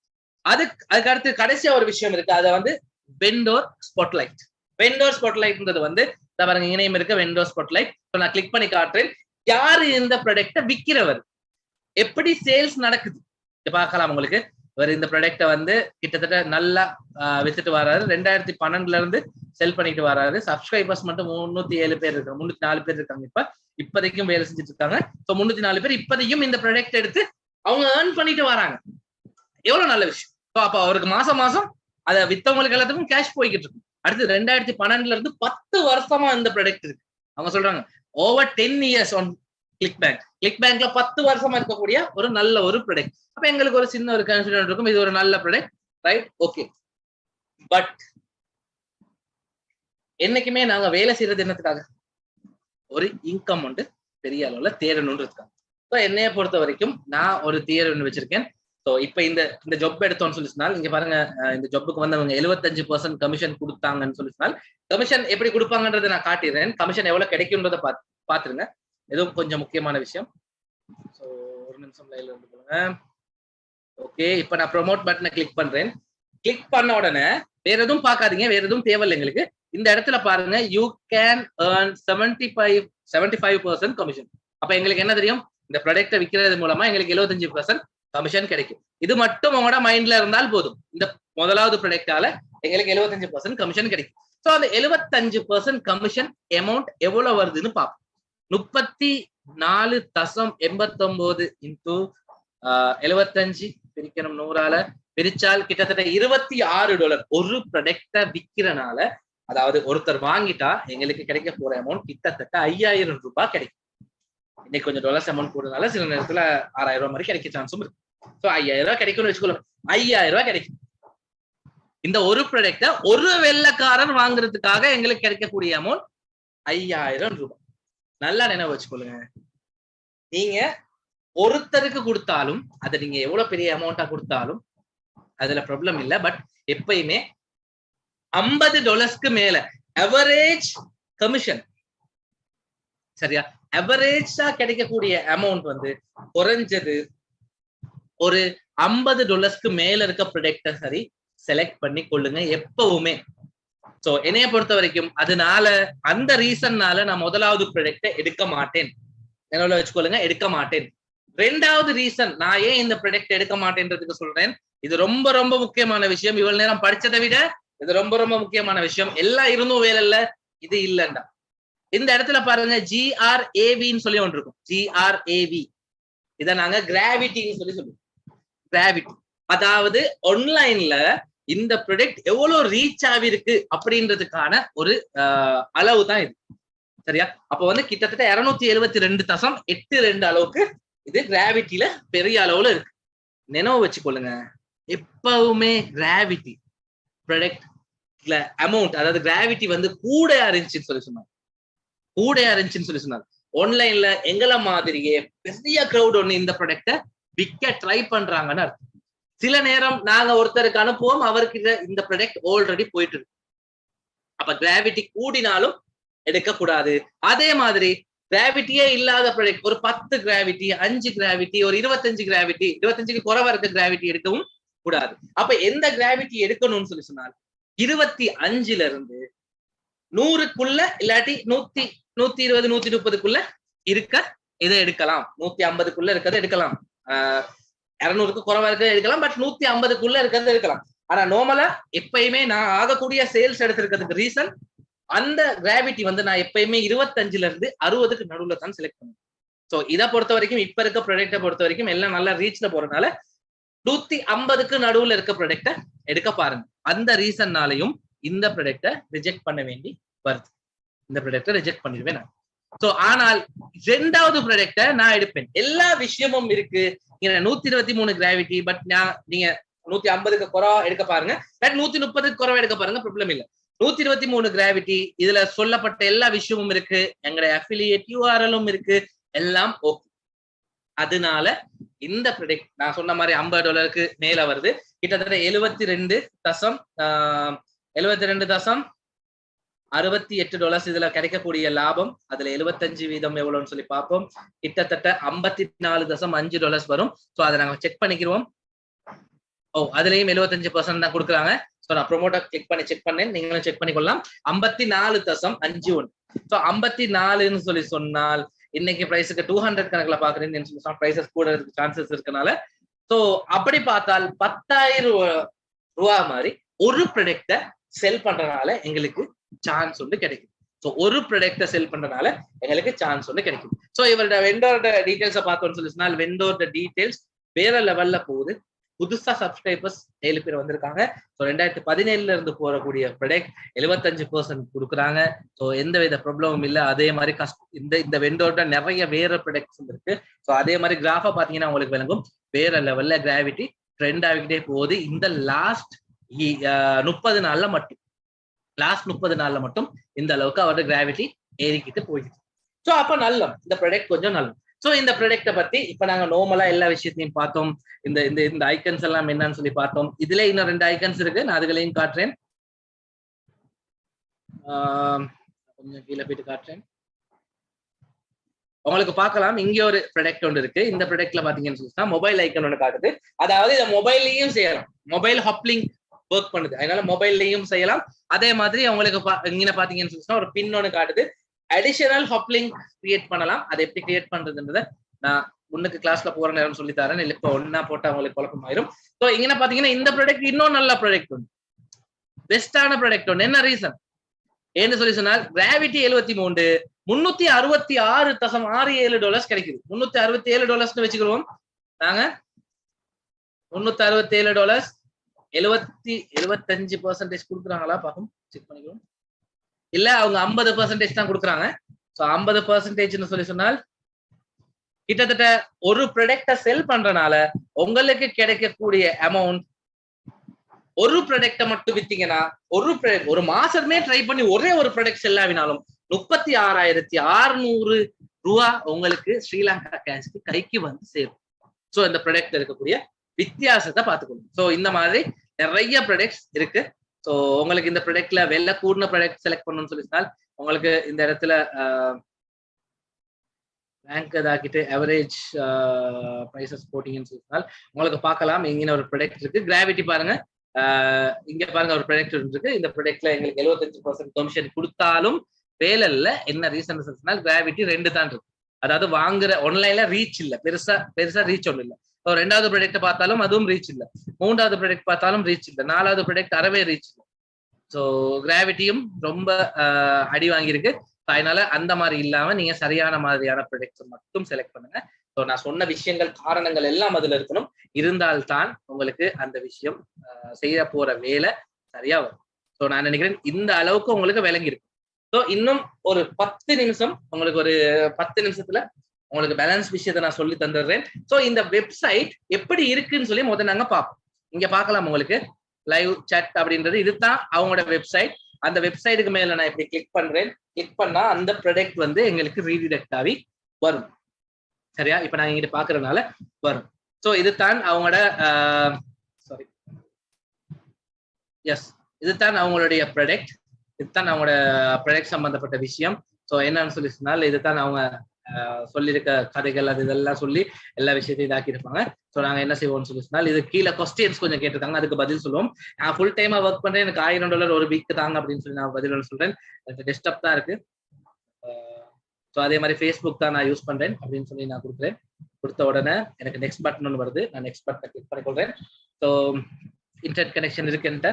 அதுக்கு அடுத்து கடைசியா ஒரு விஷயம் இருக்கு, அதை வந்து வெண்டோர் ஸ்பாட்லைட். வெண்டோர் ஸ்பாட்லைட்ன்றது வந்து பாருங்க, இணையம் இருக்க வெண்டோர் ஸ்பாட்லைட். நான் கிளிக் பண்ணி காட்டுறேன். யாரு இந்த ப்ராடக்ட விற்கிறவர், எப்படி சேல்ஸ் நடக்குது பார்க்கலாம். உங்களுக்கு இவர் இந்த ப்ராடக்ட வந்து கிட்டத்தட்ட நல்லா வித்துட்டு வராரு. 2012 இருந்து செல் பண்ணிட்டு வராரு. சப்ஸ்கிரைபர்ஸ் மட்டும் 307 பேர் இருக்காங்க, 304 பேர் இருக்காங்க. இப்போதைக்கும் வேலை செஞ்சுட்டு இருக்காங்க. ஸோ 304 பேர் இப்போதைக்கும் இந்த ப்ராடக்ட் எடுத்து அவங்க ஏர்ன் பண்ணிட்டு வராங்க. எவ்வளவு நல்ல விஷயம். ஸோ அப்ப அவருக்கு மாசம் மாசம் அதை வித்தவங்களுக்கு எல்லாத்துக்கும் கேஷ் போய்கிட்டு இருக்கும். அடுத்து 2012 இருந்து 10 வருஷமா இந்த ப்ராடக்ட் இருக்கு. அவங்க சொல்றாங்க over 10 years on click bank. Click பேங்க்ல 10 வருஷமா இருக்கக்கூடிய ஒரு நல்ல ஒரு ப்ராடக்ட். அப்ப எங்களுக்கு ஒரு சின்ன ஒரு கான்ஃபிடன்ஸ் இருக்கும், இது ஒரு நல்ல ப்ராடக்ட், ரைட்? ஓகே. பட் என்னைக்குமே நாங்க வேலை செய்யறது என்னத்துக்காக? ஒரு இன்கம் வந்து பெரிய அளவுல தேடணும்ன்றதுக்காக. ஸோ என்னைய பொறுத்த வரைக்கும் நான் ஒரு தியரி ஒன்று வச்சிருக்கேன். ஸோ இப்ப இந்த ஜாப் எடுத்தோம்னு சொல்லி சொன்னால், இங்க பாருங்க, இந்த ஜாப்புக்கு வந்து அவங்க 75% கமிஷன் கொடுத்தாங்கன்னு சொல்லி சொன்னால், கமிஷன் எப்படி கொடுப்பாங்கன்றதை நான் காட்டிடுறேன். கமிஷன் எவ்வளவு கிடைக்கும்ன்றத பாத்துருங்க. எதுவும் கொஞ்சம் முக்கியமான விஷயம். ஸோ ஒரு நிமிஷம் லைன்ல இருந்து போங்க. ஓகே, இப்ப நான் ப்ரோமோட் பட்டனை கிளிக் பண்றேன். கிளிக் பண்ண உடனே வேற எதுவும் பார்க்காதீங்க, வேற எதுவும் தேவையில்லை எங்களுக்கு. இந்த இடத்துல பாருங்க, யூ கேன் ஏர்ன் 75% கமிஷன். அப்ப எங்களுக்கு என்ன தெரியும், இந்த ப்ராடக்ட்டை விற்கிறது மூலமா எங்களுக்கு 75% கமிஷன் கிடைக்கும். இது மட்டும் உங்களோட மைண்ட்ல இருந்தால் போதும். இந்த முதலாவது ப்ராடக்டால எங்களுக்கு 75% கமிஷன் கிடைக்கும். ஸோ அந்த 75% கமிஷன் அமௌண்ட் எவ்வளவு வருதுன்னு பார்ப்போம். 34.89 இன்டூ 75 பிரிக்கணும் 100ஆல பிரிச்சால் கிட்டத்தட்ட $26 ஒரு ப்ராடக்ட விற்கிறனால, அதாவது ஒருத்தர் வாங்கிட்டா எங்களுக்கு கிடைக்க போற அமௌண்ட் கிட்டத்தட்ட $5000 கிடைக்கும். இன்னைக்கு கொஞ்சம் டாலர்ஸ் அமௌண்ட் போடுறதுனால சில நேரத்துல $6000 மாதிரி கிடைக்க சான்ஸும் இருக்கு. ஸோ $5000 கிடைக்கும்னு வச்சுக்கோங்க. $5000 கிடைக்கும். இந்த ஒரு ப்ராடக்ட ஒரு வெள்ளைக்காரன் வாங்குறதுக்காக எங்களுக்கு கிடைக்கக்கூடிய அமௌண்ட் $5000. நல்லா நினைவு வச்சுக்கொள்ளுங்க. நீங்க ஒருத்தருக்கு கொடுத்தாலும், அதை நீங்க எவ்வளவு பெரிய அமௌண்டா கொடுத்தாலும் அதுல ப்ராப்ளம் இல்ல. பட் எப்பயுமே $50 மேல அவரேஜ் கமிஷன், சரியா, அவரேஜா கிடைக்கக்கூடிய அமௌண்ட் வந்து குறைஞ்சது ஒரு $50 மேல இருக்க ப்ராடக்ட சரி செலக்ட் பண்ணி கொள்ளுங்க எப்பவுமே. சோ என்னைய பொறுத்த வரைக்கும் அதனால அந்த ரீசன்னால நான் முதலாவது ப்ராடக்ட்டை எடுக்க மாட்டேன். என்னோட வச்சுக்கொள்ளுங்க, எடுக்க மாட்டேன். ரெண்டாவது ரீசன் நான் ஏன் இந்த ப்ராடக்ட் எடுக்க மாட்டேன்றதுக்கு சொல்றேன். இது ரொம்ப ரொம்ப முக்கியமான விஷயம். இவ்வளவு நேரம் படிச்சதை விட இது ரொம்ப ரொம்ப முக்கியமான விஷயம். எல்லாம் இருந்தும் வேலை இல்ல, இது இல்லண்டா. இந்த இடத்துல பாருங்க, GRAVன்னு சொல்லி ஒன்று இருக்கும். GRAV இத நாங்க கிராவிட்டின்னு சொல்லி சொல்லுவோம். கிராவிட்டி அதாவது ஆன்லைன்ல இந்த ப்ராடக்ட் எவ்வளவு ரீச் ஆகிருக்கு அப்படின்றதுக்கான ஒரு அளவு தான் இது. சரியா? அப்ப வந்து கிட்டத்தட்ட 272.82 அளவுக்கு இது கிராவிட்டியில பெரிய அளவுல இருக்கு. நினைவு வச்சுக்கொள்ளுங்க, எப்பவுமே கிராவிட்டி ப்ராடக்ட்ல அமௌண்ட், அதாவது கிராவிட்டி வந்து கூட இருந்துச்சுன்னு சொல்லி சொன்னாங்க. கூட இருந்துச்சுன்னு சொல்லி சொன்னாங்க. ஆன்லைன்ல எங்கள மாதிரியே பெரிய கிரௌட் ஒண்ணு இந்த ப்ராடக்ட விற்க ட்ரை பண்றாங்கன்னு அர்த்தம். சில நேரம் நாங்க ஒருத்தருக்கு அனுப்புவோம், அவருக்கு இந்த ப்ராடக்ட் ஆல்ரெடி போயிட்டு இருக்கு. அப்ப கிராவிட்டி கூடினாலும் எடுக்க கூடாது. அதே மாதிரி கிராவிட்டியே இல்லாத ப்ராடக்ட், ஒரு 10 கிராவிட்டி, 5 கிராவிட்டி, ஒரு 25 கிராவிட்டி, 25க்கு குறைவா இருக்க கிராவிட்டி எடுக்கவும் கூடாது. அப்ப எந்த கிராவிட்டி எடுக்கணும்னு சொல்லி சொன்னால் 25ல இருந்து 100க்குள்ள இல்லாட்டி 120 130க்குள்ள இருக்க இதை எடுக்கலாம். 150க்குள்ள இருக்கிறத எடுக்கலாம். 200க்கு குறைவா இருக்கிறத எடுக்கலாம். பட் 150க்குள்ள இருக்கிறத எடுக்கலாம். ஆனா நார்மலா எப்பயுமே நான் ஆகக்கூடிய சேல்ஸ் எடுத்திருக்கிறதுக்கு ரீசன், அந்த கிராவிட்டி வந்து நான் எப்பயுமே 25ல இருந்து 60க்கு நடுவுல தான் செலக்ட் பண்ணுவேன். சோ இதை பொறுத்த வரைக்கும், இப்ப இருக்க ப்ராடக்ட்டை பொறுத்த வரைக்கும் எல்லாம் நல்லா ரீச்ல போறதுனால 150க்கு நடுவுல இருக்க ப்ராடக்ட்டை எடுக்க பாருங்க. அந்த ரீசன்னாலையும் இந்த ப்ராடக்ட்டை ரிஜெக்ட் பண்ண வேண்டி வருது. இந்த ப்ராடக்ட்டை ரிஜெக்ட் பண்ணிடுவேன் நான். சோ ஆனால் ரெண்டாவது ப்ராடக்ட்டை நான் எடுப்பேன். எல்லா விஷயமும் இருக்கு. 123 கிராவிட்டி, பட் நீங்க 150க்கு குறைவா எடுக்க பாருங்க, 130க்கு குறைவா எடுக்க பாருங்க, ப்ராப்ளம் இல்ல. 123 கிராவிட்டி, இதுல சொல்லப்பட்ட எல்லா விஷயமும் இருக்கு, எங்களுடைய அஃபிலியேட் URL-ம் இருக்கு, எல்லாம் ஓகே. அதனால இந்த ப்ராடக்ட் நான் சொன்ன மாதிரி $50 மேல வருது. கிட்டத்தட்ட 72.68 இதுல கிடைக்கக்கூடிய லாபம். அதுல 75% எவ்வளவுன்னு சொல்லி பார்ப்போம். கிட்டத்தட்ட $54.5 வரும். சோ அதை நாங்க செக் பண்ணிக்கிறோம். அதுலயும் 75% தான் கொடுக்குறாங்க. சோ நான் ப்ரோமோட்டர் செக் பண்ணேன், நீங்களும் செக் பண்ணிக்கொள்ளலாம். 54.51. சோ 54ன்னு சொல்லி சொன்னால் இன்னைக்கு பிரைஸுக்கு 200 கணக்குல பாக்குறேன்னு சொல்லி பிரைசஸ் கூட சான்சஸ் இருக்கனால, சோ அப்படி பார்த்தால் 10,000 ரூபாய் மாதிரி ஒரு ப்ராடக்ட செல் பண்றதுனால எங்களுக்கு சான்ஸ் ஒன்று கிடைக்கும். சோ ஒரு ப்ராடக்ட செல் பண்றதுனால எங்களுக்கு சான்ஸ் ஒன்று கிடைக்கும். சோ இவரோட வெண்டோட டீடைல்ஸை பார்த்தோம்னு சொல்லி சொன்னால், வெண்டோட டீடைல்ஸ் வேற லெவல்ல போகுது. புதுசா சப்ஸ்கிரைபர்ஸ் 7 பேர் வந்திருக்காங்க. ஸோ 2017ல இருந்து போறக்கூடிய ப்ராடக்ட் 75% கொடுக்குறாங்க. ஸோ எந்த வித ப்ராப்ளமும் இல்லை. அதே மாதிரி இந்த வெண்டோட நிறைய வேற ப்ராடக்ட்ஸ் இருக்கு. ஸோ அதே மாதிரி கிராஃபா பாத்தீங்கன்னா உங்களுக்கு விளங்கும், வேற லெவல்ல கிராவிட்டி ட்ரெண்ட் ஆகிக்கிட்டே போகுது. இந்த லாஸ்ட் 30 நாள்ல மட்டும் இந்த அளவுக்கு அவரோட கிராவிட்டி ஏறிக்கிட்டு போயிடுச்சு. ஸோ அப்ப நல்லம், இந்த ப்ராடக்ட் கொஞ்சம் நல்லம். சோ இந்த ப்ராடக்ட்டை பத்தி இப்ப நாங்க நார்மலா எல்லா விஷயத்தையும் பார்த்தோம். இந்த ஐக்கன்ஸ் எல்லாம் என்னன்னு சொல்லி பார்த்தோம். இதுல இன்னும் 2 ஐக்கன்ஸ் இருக்கு, நான் அதுகளையும் காட்டுறேன். கொஞ்சம் கீழே போயிட்டு காட்டுறேன், உங்களுக்கு பார்க்கலாம். இங்க ஒரு ப்ராடக்ட் ஒன்று இருக்கு. இந்த ப்ராடக்ட்ல பாத்தீங்கன்னு சொன்னா மொபைல் ஐக்கன் ஒன்று காட்டுது. அதாவது இதை மொபைல்லையும் செய்யலாம். மொபைல் ஹப்லிங் ஒர்க் பண்ணுது, அதனால மொபைல்லையும் செய்யலாம். அதே மாதிரி அவங்களுக்கு இங்க பாத்தீங்கன்னு சொன்னா ஒரு பின் ஒன்று காட்டுது. அடிஷனல் ஹப்லிங்க் கிரியேட் பண்ணலாம். அதை எப்படி கிரியேட் பண்றதுன்றத நான் முன்னுக்கு கிளாஸ்ல போற நேரம் சொல்லி தரேன். இல்ல இப்ப ஒன்னா போட்டா அவங்களுக்கு குழப்பமாயிரும். ஸோ இங்க பாத்தீங்கன்னா இந்த ப்ராடக்ட் இன்னும் நல்ல ப்ராடக்ட் ஒன்று, பெஸ்டான ப்ராடக்ட் ஒன்று. என்ன ரீசன் ஏன்னு சொல்லி சொன்னால், கிராவிட்டி 73 $366.67 கிடைக்குது. $367 வச்சுக்கிறோம் நாங்க. $367 75% கொடுக்குறாங்களா பாப்போம், செக் பண்ணிக்கிறோம். இல்ல அவங்க 50% தான் கொடுக்குறாங்க. சோ 50% சொல்லி சொன்னால் கிட்டத்தட்ட ஒரு ப்ராடக்ட செல் பண்றதுனால உங்களுக்கு கிடைக்கக்கூடிய அமௌண்ட், ஒரு ப்ராடக்ட மட்டும் வித்தீங்கன்னா ஒரு மாசமே ட்ரை பண்ணி ஒரே ஒரு ப்ராடக்ட் செல் ஆகினாலும் 36,600 ரூபாய் உங்களுக்கு ஸ்ரீலங்கா கேஷ்க்கு கைக்கு வந்து சேரும். சோ இந்த ப்ராடக்ட் இருக்கக்கூடிய வித்தியாசத்தை பார்த்துக்கணும். சோ இந்த மாதிரி நிறைய ப்ராடக்ட்ஸ் இருக்கு. சோ உங்களுக்கு இந்த ப்ராடக்ட்ல வெள்ள கூடின ப்ராடக்ட் செலக்ட் பண்ணணும்னு சொல்லி சொன்னால், உங்களுக்கு இந்த இடத்துல ரேங்க் இதாக்கிட்டு அவரேஜ் ப்ரைசஸ் போட்டிங்கன்னு சொன்னால் உங்களுக்கு பார்க்கலாம். இங்கே ஒரு ப்ராடக்ட் இருக்கு. கிராவிட்டி பாருங்க, இங்க பாருங்க ஒரு ப்ராடக்ட் இருக்கு. இந்த ப்ராடக்ட்ல எங்களுக்கு 75% கமிஷன் கொடுத்தாலும் வேலை இல்ல. என்ன ரீசன் கிராவிட்டி 2 தான் இருக்கு. அதாவது வாங்குற ஆன்லைன்ல ரீச் இல்ல, பெருசா ரீச் ஒண்ணு இல்ல. ரெண்டாவது ப்ராடக்ட் பார்த்தாலும் அதுவும் ரீச் இல்ல, மூன்றாவது ப்ராடக்ட் பார்த்தாலும் ரீச் இல்ல, நாலாவது ப்ராடக்ட் அறவே ரீச் இல்ல. ஸோ கிராவிட்டியும் ரொம்ப அடி வாங்கியிருக்கு. அதனால அந்த மாதிரி இல்லாம நீங்க சரியான மாதிரியான ப்ராடக்ட்ஸ் மட்டும் செலக்ட் பண்ணுங்க. ஸோ நான் சொன்ன விஷயங்கள் காரணங்கள் எல்லாம் அதுல இருக்கணும். இருந்தால்தான் உங்களுக்கு அந்த விஷயம் செய்ய போற வேலை சரியா வரும். ஸோ நான் நினைக்கிறேன் இந்த அளவுக்கு உங்களுக்கு விளங்கியிருக்கு. ஸோ இன்னும் ஒரு 10 நிமிஷம், உங்களுக்கு ஒரு 10 நிமிஷத்துல உங்களுக்கு பேலன்ஸ் விஷயத்தை நான் சொல்லி தந்துடுறேன். ஸோ இந்த வெப்சைட் எப்படி இருக்குன்னு சொல்லி முதல்ல நாங்க பார்ப்போம். இங்க பார்க்கலாம் உங்களுக்கு லைவ் சாட் அப்படின்றது, இதுதான் அவங்களோட வெப்சைட். அந்த வெப்சைட்டுக்கு மேல நான் இப்படி கிளிக் பண்றேன். கிளிக் பண்ணா அந்த ப்ராடக்ட் வந்து எங்களுக்கு ரீடிடெக்ட் ஆகி வரும். சரியா? இப்ப நான் இங்கிட்ட பாக்குறதுனால வரும். ஸோ இதுதான் அவங்களோட சாரி எஸ் இதுதான் அவங்களுடைய ப்ராடக்ட். இதுதான் அவங்களோட ப்ராடக்ட் சம்பந்தப்பட்ட விஷயம். ஸோ என்னன்னு சொல்லி சொன்னால் இதுதான் அவங்க சொல்லியிருக்க கதைகள், அது இதெல்லாம் சொல்லி எல்லா விஷயத்தையும் இதாக்கி இருப்பாங்க. ஸோ நாங்க என்ன செய்வோம்னு சொல்லி சொன்னால், இது கீழே கொஸ்டின்ஸ் கொஞ்சம் கேட்டிருக்காங்க, அதுக்கு பதில் சொல்லுவோம். நான் ஃபுல் டைமா ஒர்க் பண்றேன், எனக்கு $1000 ஒரு வீக் தாங்க அப்படின்னு சொல்லி நான் பதில் சொல்றேன். டெஸ்க்டாப் தான் இருக்கு. ஸோ அதே மாதிரி ஃபேஸ்புக் தான் நான் யூஸ் பண்றேன் அப்படின்னு சொல்லி நான் கொடுக்குறேன். கொடுத்த உடனே எனக்கு நெக்ஸ்ட் பட்டன் ஒன்று வருது. நான் நெக்ஸ்ட் பட்டனை கிளிக் பண்ணிக்கொள்றேன். ஸோ இன்டர்நெட் கனெக்ஷன் இருக்குன்ட்டு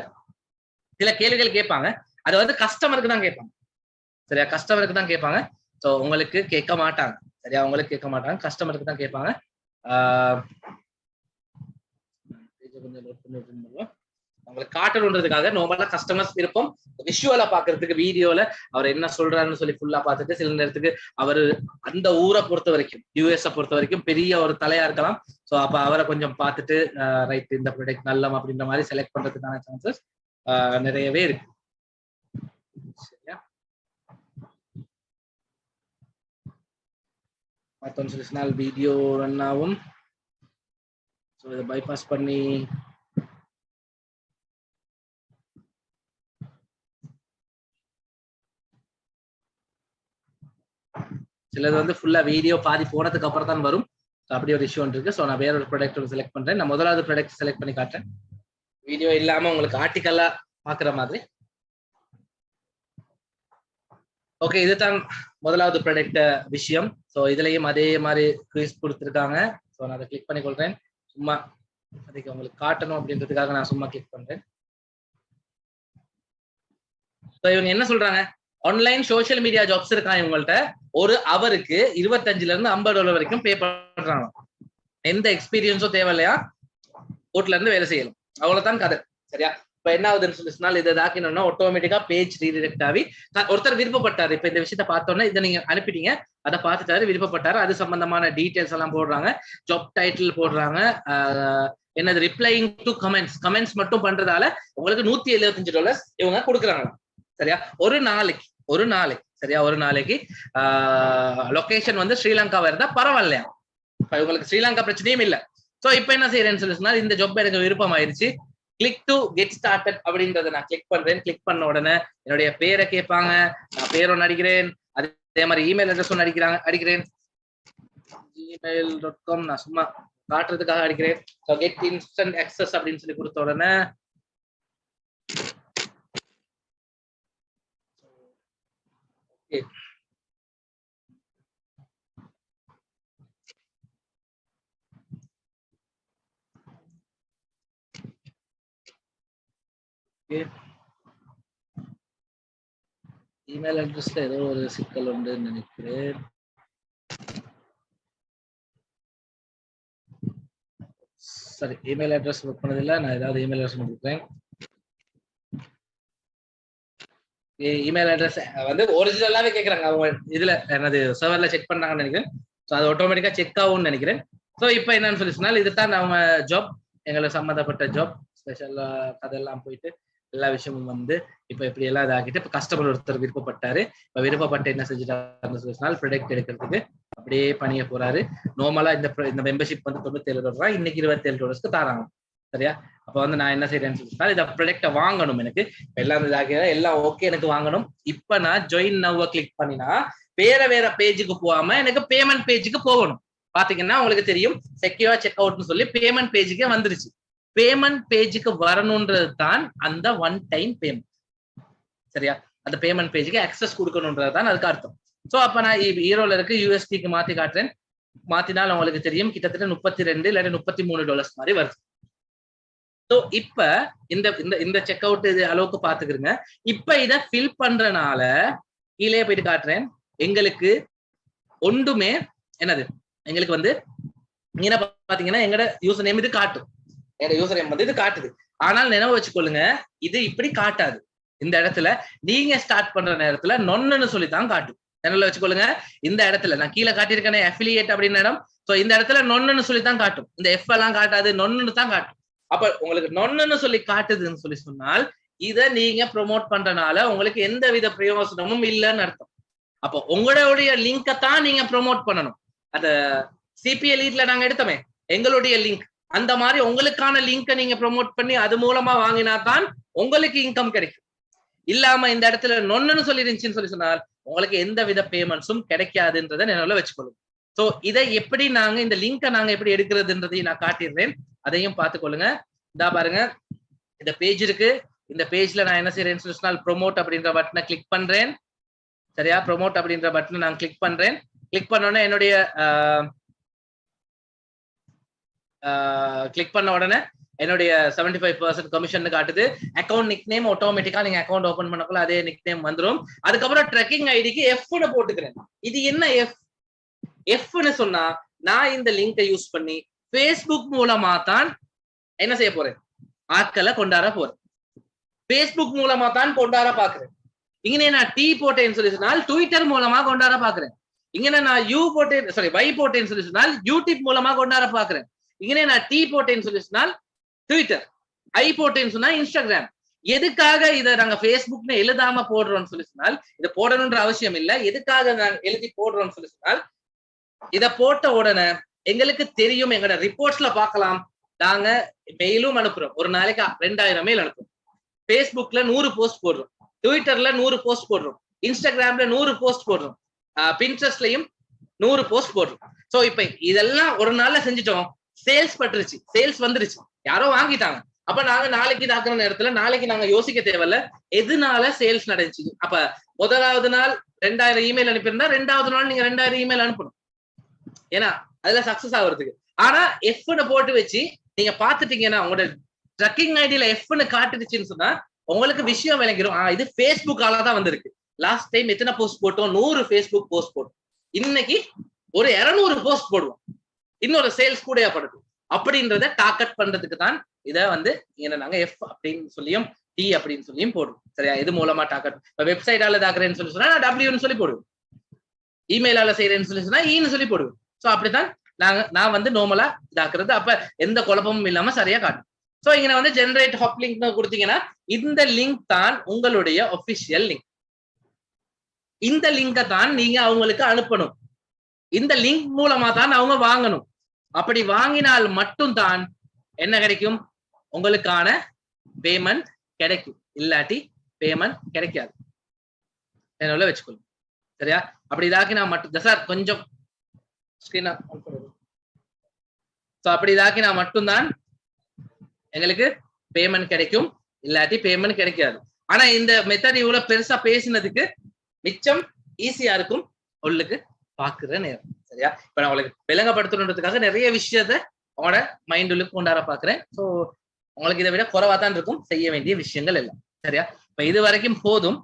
சில கேள்விகள் கேட்பாங்க. அது வந்து கஸ்டமருக்கு தான் கேட்பாங்க. சரியா? கஸ்டமருக்கு தான் கேட்பாங்க. ஸோ உங்களுக்கு கேட்க மாட்டாங்க. சரியா? உங்களுக்கு கேட்க மாட்டாங்க, கஸ்டமருக்கு தான் கேட்பாங்க. உங்களுக்கு காட்டணுன்றதுக்காக நார்மலா கஸ்டமர்ஸ் விருப்பம் விஷுவலா பாக்குறதுக்கு, வீடியோல அவர் என்ன சொல்றாருன்னு சொல்லி ஃபுல்லா பார்த்துட்டு, சில நேரத்துக்கு அவர் அந்த ஊரை பொறுத்த வரைக்கும், யூஎஸ் பொறுத்த வரைக்கும் பெரிய ஒரு தலையா இருக்கலாம். ஸோ அப்ப அவரை கொஞ்சம் பார்த்துட்டு ரைட் இந்த ப்ராடக்ட் நல்லம் அப்படின்ற மாதிரி செலக்ட் பண்றதுக்கான சான்சஸ் நிறையவே இருக்கு. சரியா? பார்த்தோம்னு சொல்லி சொன்னால் வீடியோ ரன் ஆகும். ஸோ இதை பைபாஸ் பண்ணி சிலது வந்து ஃபுல்லா வீடியோ பாதி போனதுக்கு அப்புறம் தான் வரும். அப்படி ஒரு இஷ்யூ இருக்கு. ஸோ நான் வேற ஒரு ப்ராடக்ட் செலக்ட் பண்றேன். நான் முதலாவது ப்ராடக்ட் செலக்ட் பண்ணி காட்டுறேன், வீடியோ இல்லாம உங்களுக்கு ஆர்டிக்கலா பாக்குற மாதிரி. ஓகே, இதுதான் முதலாவது ப்ராடக்ட் விஷயம். ஸோ இதுலயும் அதே மாதிரி குயிஸ் கொடுத்துருக்காங்க. ஸோ நான் அதை கிளிக் பண்ணி கொள்றேன். சும்மா அதுக்கு உங்களுக்கு காட்டணும் அப்படின்றதுக்காக நான் சும்மா கிளிக் பண்றேன். ஸோ இவங்க என்ன சொல்றாங்க, ஆன்லைன் சோசியல் மீடியா ஜாப்ஸ் இருக்காங்க இவங்கள்ட்ட. ஒரு அவருக்கு $25 to $50 வரைக்கும் பே பண்றாங்க. எந்த எக்ஸ்பீரியன்ஸும் தேவையில்லையா, வீட்ல இருந்து வேலை செய்யலாம். அவ்வளவுதான் கதை. சரியா? இப்ப என்ன ஆகுதுன்னு சொல்லி சொன்னால், இதை தாக்கினோம்னா ஆட்டோமேட்டிக்கா பேஜ் ரீடிரெக்ட் ஆகி ஒருத்தர் விருப்பப்பட்டாரு. இப்ப இந்த விஷயத்த பார்த்தோன்னா, இதை நீங்க அனுப்பிட்டீங்க, அதை பார்த்துட்டாரு, விருப்பப்பட்டாரு, அது சம்பந்தமான டீடைல்ஸ் எல்லாம் போடுறாங்க, ஜாப் டைட்டில் போடுறாங்க, என்னது ரிப்ளைங் டு கமெண்ட்ஸ் மட்டும் பண்றதால உங்களுக்கு $175 இவங்க கொடுக்குறாங்க. சரியா? ஒரு நாளைக்கு சரியா? ஒரு நாளைக்கு லொகேஷன் வந்து ஸ்ரீலங்காவா இருந்தா பரவாயில்லையா, இவங்களுக்கு ஸ்ரீலங்கா பிரச்சனையும் இல்லை. சோ இப்ப என்ன செய்யறேன்னு சொல்லி சொன்னா, இந்த ஜாப் எனக்கு விருப்பம் ஆயிடுச்சு, கிளிக் டு கெட் ஸ்டார்டட் அப்படின்றத நான் கிளிக் பண்றேன். கிளிக் பண்ண உடனே என்னுடைய பேரை கேட்பாங்க, நான் பேர் ஒன்று அடிக்கிறேன், அதே மாதிரி இமெயில் அட்ரஸ் ஒன்று அடிக்கிறேன், gmail.com நான் சும்மா காட்டுறதுக்காக அடிக்கிறேன். ஸோ கெட் இன்ஸ்டன்ட் ஆக்சஸ் அப்படின்னு சொல்லி கொடுத்த உடனே இமெயில் அட்ரஸ்ல ஏதோ ஒரு சிக்கல் உண்டுன்னு நினைக்கிறேன். சரி, இமெயில் அட்ரஸ் ஒர்க் பண்ணதில்லை, நான் ஏதாவது இமெயில் அட்ரஸ் கொடுக்குறேன். இமெயில் அட்ரஸ் வந்து ஒரிஜினலாவே கேட்கறாங்க அவங்க இதுல, என்னது சர்வர்ல செக் பண்றாங்கன்னு நினைக்கிறேன். ஸோ அது ஆட்டோமேட்டிக்கா செக் ஆகும்னு நினைக்கிறேன். ஸோ இப்போ என்னன்னு சொல்லி சொன்னால், இதுதான் அவங்க ஜாப், எங்களுக்கு சம்மந்தப்பட்ட ஜாப், ஸ்பெஷலா அதெல்லாம் போயிட்டு எல்லா விஷயமும் வந்து இப்போ இப்படி எல்லாம் இதாகிட்டு, இப்போ கஸ்டமர் ஒருத்தர் விருப்பப்பட்டாரு. இப்போ விருப்பப்பட்டு என்ன செஞ்சுட்டாருன்னு சொல்லி சொன்னால், ப்ராடக்ட் எடுக்கிறதுக்கு அப்படியே பண்ணிய போறாரு. நார்மலா இந்த மெம்பர்ஷிப் வந்து $97, இன்னைக்கு $27 தராங்க. சரியா? அப்ப வந்து நான் என்ன செய்யறேன்னு சொல்லி, இந்த ப்ராடக்ட வாங்கணும், எனக்கு எல்லாம் எல்லாம் ஓகே, எனக்கு வாங்கணும். இப்ப நான் ஜாயின் நவ் கிளிக் பண்ணினா வேற பேஜுக்கு போகாம எனக்கு பேமெண்ட் பேஜுக்கு போகணும். பாத்தீங்கன்னா உங்களுக்கு தெரியும், செக்யூர் செக் அவுட்னு சொல்லி பேமெண்ட் பேஜுக்கே வந்துருச்சு. பேமெண்ட் பேஜுக்கு வரணும்ன்றது தான் அந்த ஒன் டைம் பேமெண்ட். சரியா? அந்த பேமெண்ட் பேஜுக்கு அக்சஸ் கொடுக்கணும்ன்றது தான் அதுக்கு அர்த்தம். சோ அப்ப நான் ஈரோல இருக்கு யூஎஸ்டிக்கு மாத்தி காட்டுறேன். மாத்தினால் உங்களுக்கு தெரியும் கிட்டத்தட்ட 32 இல்லாட்டி $33 மாதிரி வருது. சோ இப்ப இந்த இந்த செக் அவுட் இது அளவுக்கு பாத்துக்கிறீங்க. இப்ப இத ஃபில் பண்றனால கீழே போயிட்டு காட்டுறேன். எங்களுக்கு ஒன்றுமே என்னது, எங்களுக்கு வந்து இங்க பாத்தீங்கன்னா எங்கட யூசர் நேம் இது காட்டும். எங்க யூசர் நேம் வந்து இது காட்டுது. ஆனால் நினைவு வச்சுக்கொள்ளுங்க, இது இப்படி காட்டாது. இந்த இடத்துல நீங்க ஸ்டார்ட் பண்ற நேரத்துல நொன்னு சொல்லித்தான் காட்டும். நினைவுல வச்சுக்கொள்ளுங்க, இந்த இடத்துல நான் கீழே காட்டியிருக்கேன் அஃபிலியேட் அப்படின்னு இடம். சோ இந்த இடத்துல நொன்னு சொல்லித்தான் காட்டும். இந்த எஃப் எல்லாம் காட்டாது, நொன்னு தான் காட்டும். அப்ப உங்களுக்கு நொன்னு சொல்லி காட்டுதுன்னு சொல்லி சொன்னால் இதை நீங்க ப்ரொமோட் பண்றனால உங்களுக்கு எந்த வித பிரயோசனமும் இல்லைன்னு அர்த்தம். அப்போ உங்களுடைய லிங்கை தான் நீங்க ப்ரொமோட் பண்ணணும். அந்த சிபிஎல் லீட்ல நாங்க எடுத்தோமே எங்களுடைய லிங்க், அந்த மாதிரி உங்களுக்கான லிங்கை நீங்க ப்ரொமோட் பண்ணி அது மூலமா வாங்கினா தான் உங்களுக்கு இன்கம் கிடைக்கும். இல்லாம இந்த இடத்துல நொன்னு சொல்லி இருந்துச்சுன்னு சொல்லி சொன்னால் உங்களுக்கு எந்த வித பேமெண்ட்ஸும் கிடைக்காதுன்றதை நினைவுல வச்சுக்கொள்ளுங்க. சோ இதை எப்படி நாங்க இந்த லிங்கை நாங்க எப்படி எடுக்கிறதுன்றதையும் நான் காட்டிடுறேன், அதையும் பார்த்துக்கொள்ளுங்க. இதா பாருங்க, இந்த பேஜ் இருக்கு. இந்த பேஜ்ல நான் என்ன செய்யறேன்னு சொல்லி சொன்னால் ப்ரொமோட் அப்படின்ற பட்டனை கிளிக் பண்றேன். சரியா? ப்ரொமோட் அப்படின்ற பட்டனை நான் கிளிக் பண்றேன். கிளிக் பண்ணோடனே என்னுடைய கிளிக் பண்ண உடனே என்னுடைய 75% கமிஷன் காட்டுது. அக்கௌண்ட் நிக் நேம் ஆட்டோமேட்டிக்கா நீங்க அக்கௌண்ட் ஓபன் பண்ணக்குள்ள அதே நிக் நேம் வந்துடும். அதுக்கப்புறம் ட்ரெக்கிங் ஐடிக்கு எஃப்னு போட்டுக்கிறேன். இது என்ன எஃப்னு சொன்னா நான் இந்த லிங்கை யூஸ் பண்ணி பேஸ்புக் மூலமா தான் என்ன செய்ய போறேன், ஆட்களை கொண்டாட போறேன். பேஸ்புக் மூலமா தான் கொண்டாட பாக்குறேன். இங்கே நான் டி போட்டேன்னு சொல்லி சொன்னால் ட்விட்டர் மூலமா கொண்டாட பாக்குறேன். இங்கே நான் யூ போட்டேன் வை போட்டேன்னு சொல்லி சொன்னால் யூடியூப் மூலமா கொண்டாட பாக்குறேன். இங்கே நான் டி போட்டேன்னு சொல்லி சொன்னால் ட்விட்டர், ஐ போட்டேன்னு சொன்னா இன்ஸ்டாகிராம். எதுக்காக இதை நாங்க பேஸ்புக்னு எழுதாம போடுறோம்னு சொல்லி சொன்னால், இதை போடணும்ன்ற அவசியம் இல்லை. எதுக்காக நாங்க எழுதி போடுறோம்னு சொல்லி சொன்னால், இதை போட்ட உடனே எங்களுக்கு தெரியும், எங்களோட ரிப்போர்ட்ஸ்ல பார்க்கலாம். நாங்க மெயிலும் அனுப்புறோம், ஒரு நாளைக்கு 2000 மெயில் அனுப்புறோம். பேஸ்புக்ல 100 போஸ்ட் போடுறோம், ட்விட்டர்ல 100 போஸ்ட் போடுறோம், இன்ஸ்டாகிராம்ல 100 போஸ்ட் போடுறோம், பின்ட்ரெஸ்ட்லயும் 100 போஸ்ட் போடுறோம். சோ இப்ப இதெல்லாம் ஒரு நாள்ல செஞ்சுட்டோம், சேல்ஸ் பட்டுருச்சு, சேல்ஸ் வந்துருச்சு, யாரோ வாங்கிட்டாங்க. அப்ப நாங்க நாளைக்கு தாக்குற நேரத்துல நாளைக்கு நாங்க யோசிக்க தேவையில்ல எதுனால சேல்ஸ் நடந்துச்சு. அப்ப முதலாவது நாள் 2000 இமெயில் அனுப்பியிருந்தா 2வது நாள் நீங்க 2000 இமெயில் அனுப்பணும், ஏன்னா அதுல சக்சஸ் ஆகுறதுக்கு. ஆனா எஃப்னு போட்டு வச்சு நீங்க பாத்துட்டீங்கன்னா உங்களோட ட்ரக்கிங் ஐடியில எஃப்னு காட்டுச்சுன்னு சொன்னா உங்களுக்கு விஷயம் விளங்கிடும். இது பேஸ்புக்கால தான் வந்திருக்கு. லாஸ்ட் டைம் எத்தனை போஸ்ட் போட்டோம், 100 பேஸ்புக் போஸ்ட் போட்டோம். இன்னைக்கு ஒரு 200 போஸ்ட் போடுவோம், இன்னொரு சேல்ஸ் கூட படுது. அப்படின்றத டார்கெட் பண்றதுக்கு தான் இதை வந்து நாங்க எஃப் அப்படின்னு சொல்லியும் டி அப்படின்னு சொல்லியும் போடுவோம். சரியா? இது மூலமா டார்கெட். வெப்சைட்டால தாக்குறேன்னு சொல்லி சொன்னா நான் டபிள்யூன்னு சொல்லி போடுவேன், இமெயிலால செய்யறேன்னு சொல்லி சொன்னா ஈன்னு சொல்லி போடுவேன். சோ அப்படித்தான் நான் வந்து நார்மலா இதாக்குறது. அப்ப எந்த குழப்பமும் இல்லாம சரியா காட்டும். சோ இங்க வந்து ஜெனரேட் ஹப் லிங்க் கொடுத்தீங்கன்னா இந்த லிங்க் தான் உங்களுடைய ஒபிஷியல் லிங்க். இந்த லிங்கை தான் நீங்க அவங்களுக்கு அனுப்பணும். இந்த லிங்க் மூலமா தான் அவங்க வாங்கணும். அப்படி வாங்கினால் மட்டும்தான் என்ன கிடைக்கும், உங்களுக்கான பேமெண்ட் கிடைக்கும். இல்லாட்டி பேமெண்ட் கிடைக்காது. என்ன வச்சுக்கொள்ளும். சரியா? அப்படி இதாக்கி நான் மட்டும் சார் கொஞ்சம் ஸ்கிரீன் அப்படி இதாக்கி நான் மட்டும்தான் எங்களுக்கு பேமெண்ட் கிடைக்கும், இல்லாட்டி பேமெண்ட் கிடைக்காது. ஆனா இந்த மெத்தட் இவ்வளவு பெருசா பேசினதுக்கு மிச்சம் ஈஸியா இருக்கும் உங்களுக்கு பாக்குற நேரம். சரியா? இப்ப நான் உங்களுக்கு விளங்கப்படுத்தணுன்றதுக்காக நிறைய விஷயத்த உங்களோட மைண்டுக்கு கொண்டாட பாக்குறேன். சோ உங்களுக்கு இதை விட குறைவா தான் இருக்கும் செய்ய வேண்டிய விஷயங்கள் எல்லாம். சரியா? இப்ப இது வரைக்கும் போதும்.